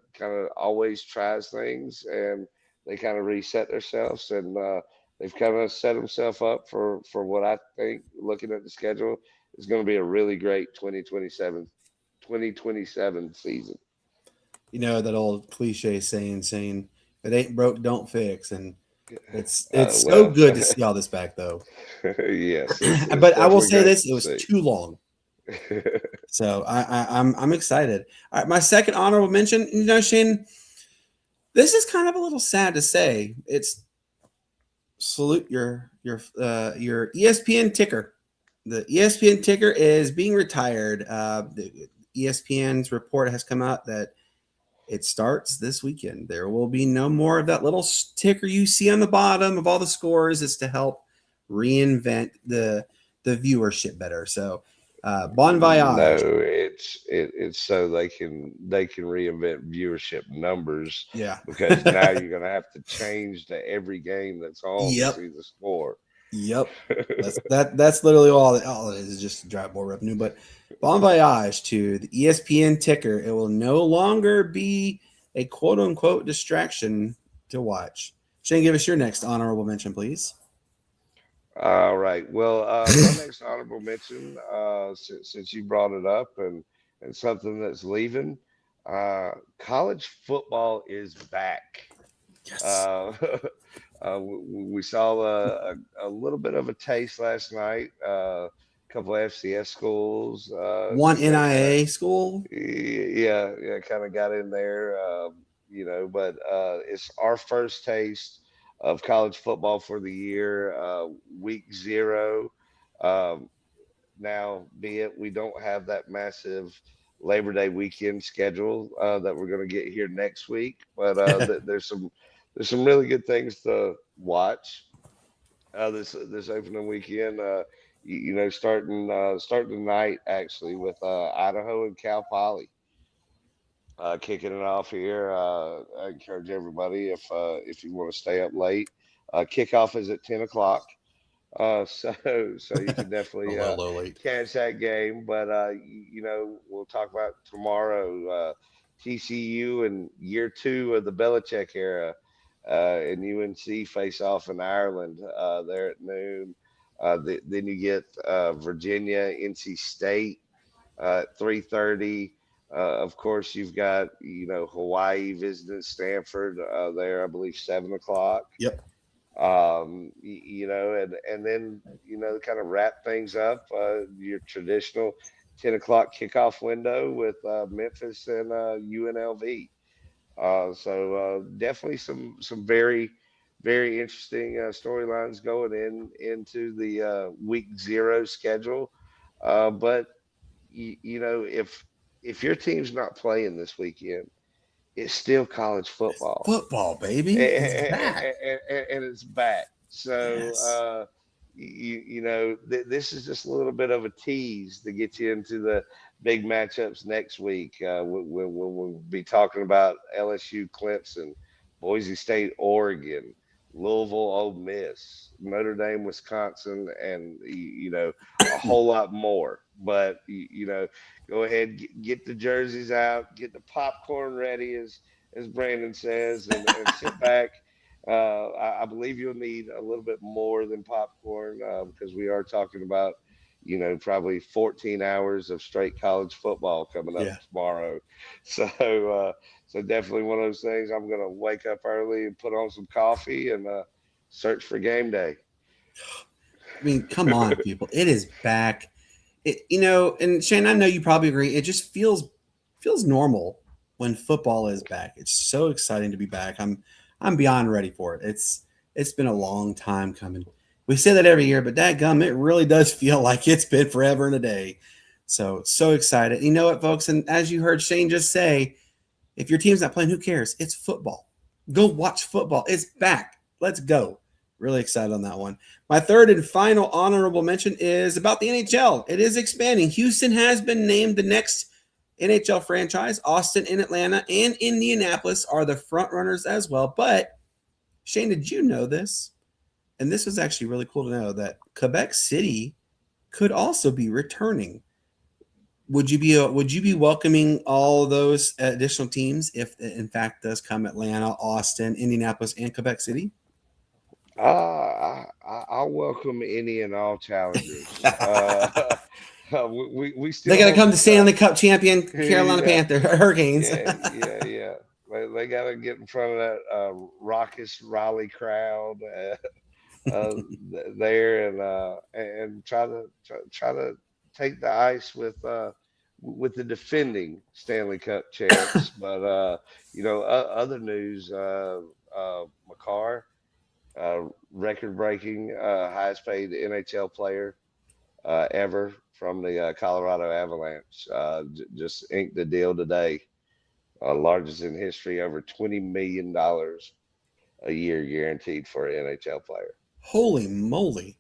always tries things, and they kind of reset themselves, and they've kind of set themselves up for what I think, looking at the schedule, is going to be a really great 2027 season. That old cliche saying, if it ain't broke, don't fix. And it's so well, good to see all this back, though. Yes. But I will definitely say great this: to it was see. too long. So I'm excited. All right, my second honorable mention, Shane, this is kind of a little sad to say. It's salute your ESPN ticker. The ESPN ticker is being retired. The ESPN's report has come out that it starts this weekend. There will be no more of that little ticker you see on the bottom of all the scores. It's to help reinvent the viewership better. So bon voyage. No, it's so they can reinvent viewership numbers. Yeah. Because now you're going to have to change to every game that's on Yep. to see the score. Yep. That's literally all it is just to drive more revenue. But bon voyage to the ESPN ticker. It will no longer be a quote unquote distraction to watch. Shane, give us your next honorable mention, please. All right. Well, my next honorable mention, since you brought it up, and something that's leaving, college football is back. Yes. We saw a little bit of a taste last night. A couple of FCS schools. One NIA school. Yeah, kind of got in there. But it's our first taste of college football for the year, week 0. Now, be it we don't have that massive Labor Day weekend schedule that we're going to get here next week, but there's some really good things to watch this opening weekend. Starting tonight actually with Idaho and Cal Poly. Kicking it off here. I encourage everybody, if you want to stay up late, kickoff is at 10 o'clock. So you can definitely catch that game. But we'll talk about tomorrow. TCU and year 2 of the Belichick era, and UNC face off in Ireland there at noon. Then you get Virginia, NC State at 3:30. Of course, you've got Hawaii visiting Stanford there, I believe 7 o'clock. Yep. And then kind of wrap things up, your traditional 10 o'clock kickoff window with Memphis and UNLV. So definitely some very, very interesting storylines going into the week 0 schedule. But if your team's not playing this weekend, it's still college football. Football, baby. It's back. And it's back. So, yes. This is just a little bit of a tease to get you into the big matchups next week. We'll be talking about LSU, Clemson, Boise State, Oregon, Louisville, Ole Miss, Notre Dame, Wisconsin, and a whole lot more. But go ahead, get the jerseys out, get the popcorn ready, as Brandon says, and sit back. I believe you'll need a little bit more than popcorn because we are talking about probably 14 hours of straight college football coming up Yeah. tomorrow. So definitely one of those things. I'm gonna wake up early and put on some coffee and search for game day. I mean, come on, people. It is back. And Shane, I know you probably agree. It just feels normal when football is back. It's so exciting to be back. I'm beyond ready for it. It's been a long time coming. We say that every year, but dadgum, it really does feel like it's been forever and a day. So excited. You know what, folks? And as you heard Shane just say, if your team's not playing, who cares? It's football. Go watch football. It's back. Let's go. Really excited on that one. My third and final honorable mention is about the NHL. It is expanding. Houston has been named the next NHL franchise. Austin and Atlanta and Indianapolis are the front runners as well. But Shane, did you know this? And this was actually really cool to know that Quebec City could also be returning. Would you be welcoming all those additional teams if in fact does come Atlanta, Austin, Indianapolis, and Quebec City? I'll welcome any and all challengers. We still They got to hold come the to Stanley Cup champion Carolina Yeah. Panther Hurricanes. Yeah. They got to get in front of that raucous Raleigh crowd there and try to take the ice with the defending Stanley Cup champs. But other news, McCarr, record-breaking, highest-paid NHL player ever from the Colorado Avalanche, just inked the deal today, largest in history, over $20 million a year guaranteed for an NHL player. Holy moly!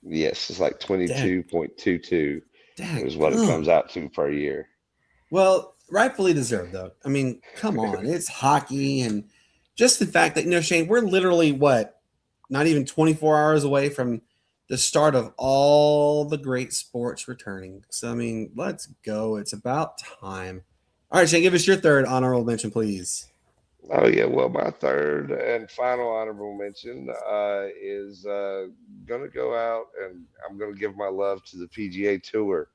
Yes, it's like 22.22 is what it Daggum. comes out to per year. Well, rightfully deserved, though. I mean, come on. It's hockey. And just the fact that, Shane, we're literally, not even 24 hours away from the start of all the great sports returning. So, I mean, let's go. It's about time. All right, Shane, give us your third honorable mention, please. Oh yeah, well, my third and final honorable mention is going to go out, and I'm going to give my love to the PGA Tour.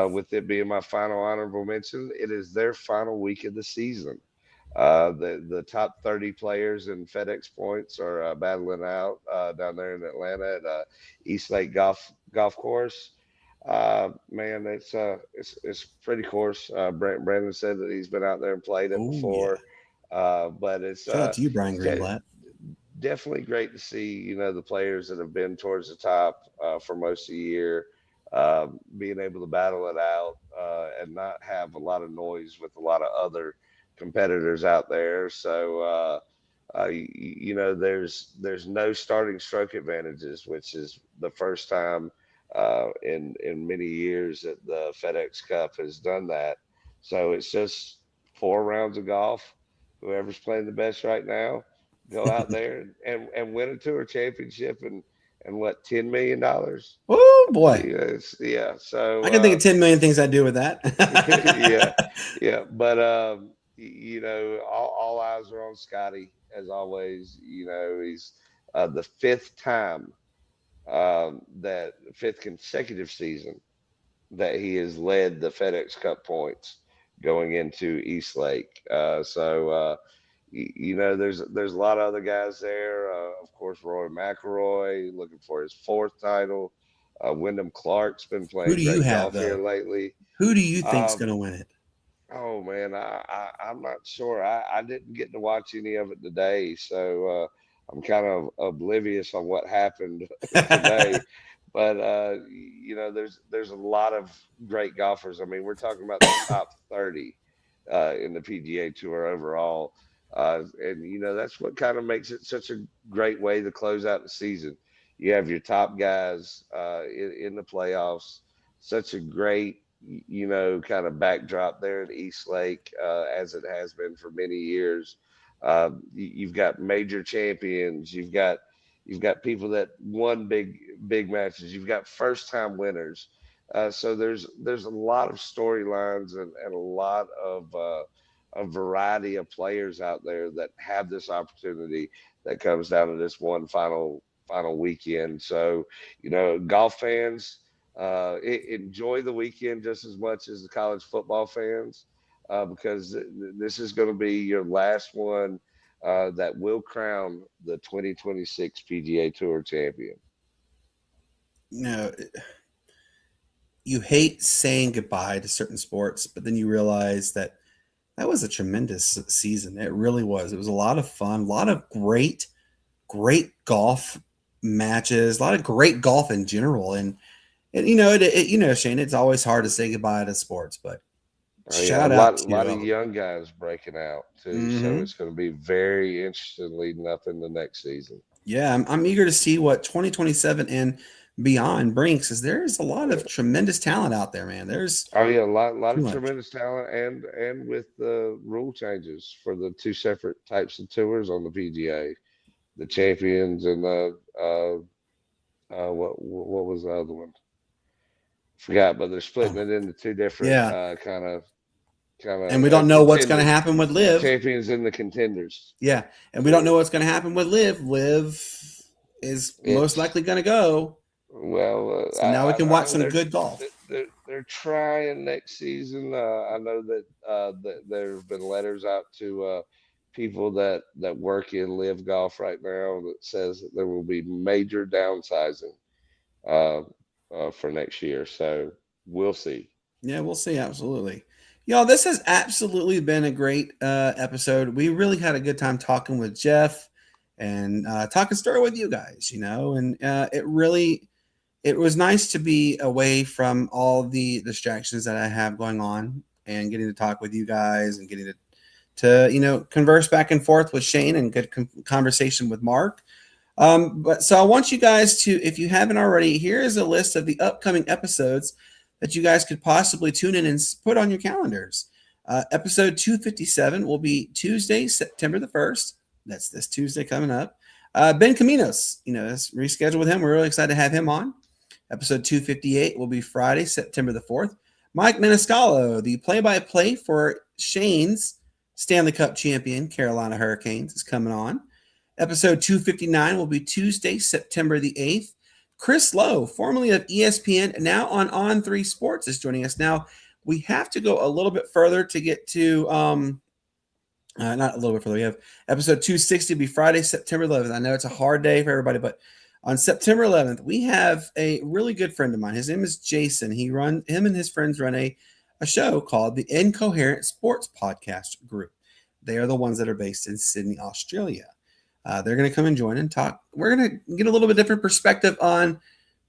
With it being my final honorable mention, it is their final week of the season. The top 30 players in FedEx points are battling out down there in Atlanta at East Lake Golf Course. Man, it's pretty course. Brandon said that he's been out there and played it before. Yeah. But it's Shout out to you, Brian Greenblatt. definitely great to see, the players that have been towards the top for most of the year, being able to battle it out and not have a lot of noise with a lot of other competitors out there. So, there's no starting stroke advantages, which is the first time in many years that the FedEx Cup has done that. So it's just 4 rounds of golf. Whoever's playing the best right now, go out there and win a tour championship and what, $10 million? Oh boy. Yeah. So I can think of 10 million things I'd do with that. yeah. But all eyes are on Scotty as always. He's the fifth consecutive season that he has led the FedEx Cup points going into East Lake. There's a lot of other guys there. Of course, Rory McIlroy looking for his fourth title. Wyndham Clark's been playing great golf here lately. Who do you think's going to win it? Oh man, I'm not sure. I didn't get to watch any of it today, so I'm kind of oblivious on what happened today. But there's a lot of great golfers. I mean, we're talking about the top 30 in the PGA Tour overall, and that's what kind of makes it such a great way to close out the season. You have your top guys in the playoffs. Such a great kind of backdrop there at East Lake, as it has been for many years. You've got major champions. You've got people that won big matches. You've got first time winners. So there's a lot of storylines and a lot of a variety of players out there that have this opportunity that comes down to this one final weekend. So golf fans, enjoy the weekend just as much as the college football fans, because this is going to be your last one that will crown the 2026 PGA Tour champion. No, you hate saying goodbye to certain sports, but then you realize that was a tremendous season. It really was. It was a lot of fun, a lot of great golf matches, a lot of great golf in general. And Shane, it's always hard to say goodbye to sports, but shout A out lot, to lot of young guys breaking out too. So Mhm. it's going to be very interesting leading up in the next season. Yeah, I'm eager to see what 2027 and beyond brings, because there's a lot of tremendous talent out there, man. There's Oh yeah, a lot too of much. tremendous talent, and with the rule changes for the two separate types of tours on the PGA, the champions and the what was the other one? Forgot, but they're splitting Oh, it into two different yeah, kind and we of don't know what's going to contenders, happen with Live. champions and the contenders. Yeah, and we don't know So what's going to happen with Live. Live is most it's likely going to go, well, so now we can I watch know some good golf. they're trying next season. I know that there have been letters out to people that work in Live Golf right now that says that there will be major downsizing uh, for next year. So we'll see. Yeah, we'll see. Absolutely. Y'all, this has absolutely been a great episode. We really had a good time talking with Jeff and talking story with you guys, and it was nice to be away from all the distractions that I have going on and getting to talk with you guys and getting to converse back and forth with Shane and good conversation with Mark. But so I want you guys to, if you haven't already, here is a list of the upcoming episodes that you guys could possibly tune in and put on your calendars. Episode 257 will be Tuesday, September the 1st. That's this Tuesday coming up. Ben Caminos, let's reschedule with him. We're really excited to have him on. Episode 258 will be Friday, September the 4th. Mike Maniscalco, the play-by-play for Shane's Stanley Cup champion, Carolina Hurricanes, is coming on. Episode 259 will be Tuesday, September the 8th. Chris Lowe, formerly of ESPN, now on On3 Sports, is joining us. Now, we have to go a little bit further to get to, not a little bit further. We have episode 260 will be Friday, September 11th. I know it's a hard day for everybody, but on September 11th, we have a really good friend of mine. His name is Jason. Him and his friends run a show called the Incoherent Sports Podcast Group. They are the ones that are based in Sydney, Australia. They're going to come and join and talk. We're going to get a little bit different perspective on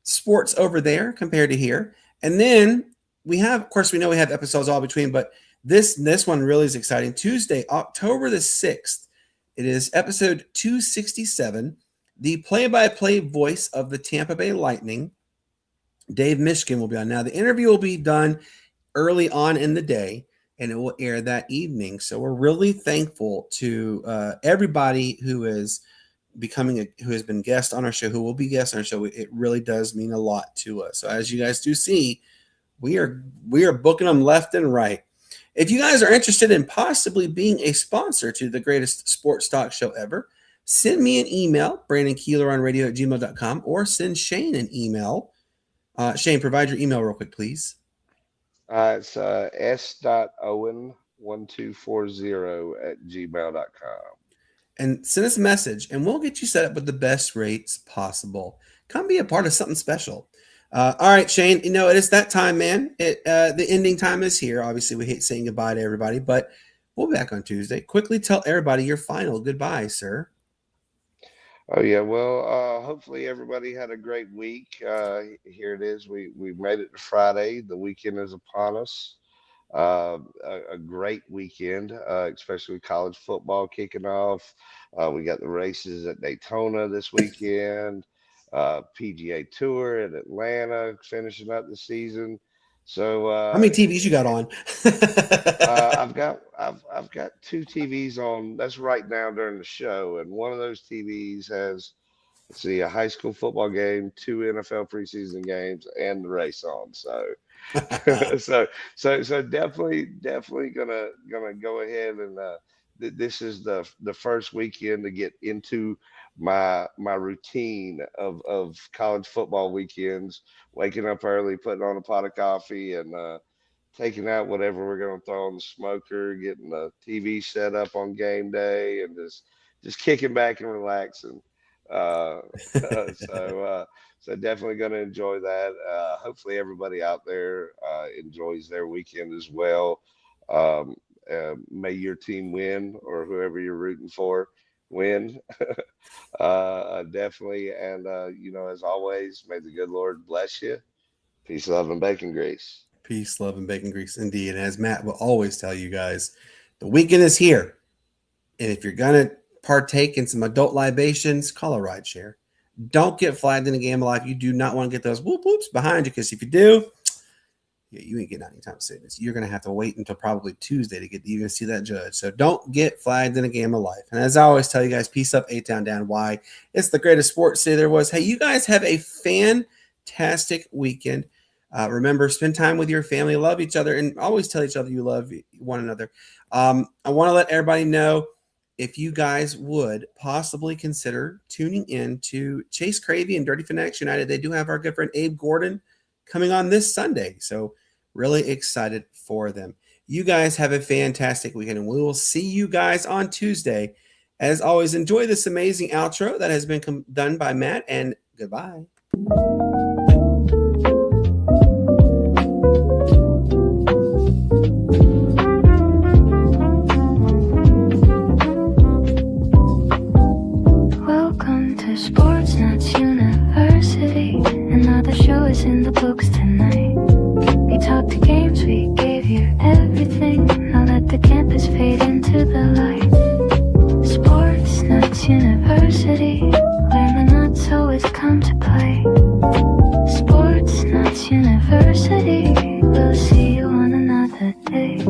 sports over there compared to here. And then we have, of course, we know we have episodes all between, but this one really is exciting. Tuesday, October the 6th, it is episode 267, the play-by-play voice of the Tampa Bay Lightning, Dave Mishkin, will be on. Now, the interview will be done early on in the day, and it will air that evening. So we're really thankful to everybody who is who has been guest on our show, who will be guest on our show. It really does mean a lot to us. So as you guys do see, we are booking them left and right. If you guys are interested in possibly being a sponsor to the greatest sports talk show ever, send me an email, BrandonKeeleronRadio@gmail.com, or send Shane an email. Shane, provide your email real quick, please. It's s.owen1240@gmail.com. And send us a message, and we'll get you set up with the best rates possible. Come be a part of something special. All right, Shane, it is that time, man. The ending time is here. Obviously, we hate saying goodbye to everybody, but we'll be back on Tuesday. Quickly tell everybody your final goodbye, sir. Oh yeah, well, hopefully everybody had a great week. Here it is. We made it to Friday. The weekend is upon us. A great weekend, especially with college football kicking off. We got the races at Daytona this weekend. PGA Tour in Atlanta finishing up the season. So How many TVs you got on? I've got 2 TVs on. That's right now during the show, and one of those TVs has, let's see, a high school football game, 2 NFL preseason games, and the race on. So, so definitely gonna go ahead and this is the first weekend to get into my routine of college football weekends, waking up early, putting on a pot of coffee, and taking out whatever we're going to throw on the smoker, getting the TV set up on game day, and just kicking back and relaxing. So definitely going to enjoy that. Hopefully everybody out there enjoys their weekend as well. May your team win, or whoever you're rooting for win. Definitely. And, as always, may the good Lord bless you. Peace, love, and bacon grease. Peace, love, and bacon grease, indeed. And as Matt will always tell you guys, the weekend is here. And if you're going to partake in some adult libations, call a rideshare. Don't get flagged in a game of life. You do not want to get those whoop whoops behind you, because if you do, you ain't getting out anytime soon. You're going to have to wait until probably Tuesday to get even see that judge. So don't get flagged in a game of life. And as I always tell you guys, peace up, 8-Town down. Why? It's the greatest sports city there was. Hey, you guys have a fantastic weekend. Remember, spend time with your family, love each other, and always tell each other you love one another. I want to let everybody know, if you guys would possibly consider tuning in to Chase Cravey and Dirty Fanatics United. They do have our good friend Abe Gordon coming on this Sunday. So really excited for them. You guys have a fantastic weekend, and we will see you guys on Tuesday. As always, enjoy this amazing outro that has been done by Matt, and goodbye. Welcome to Sportz Nutz University. Another show is in the books tonight. We talked to games, we gave you everything. Now let the campus fade into the light. Sportz Nutz University, where the nuts always come to play. Sportz Nutz University, we'll see you on another day.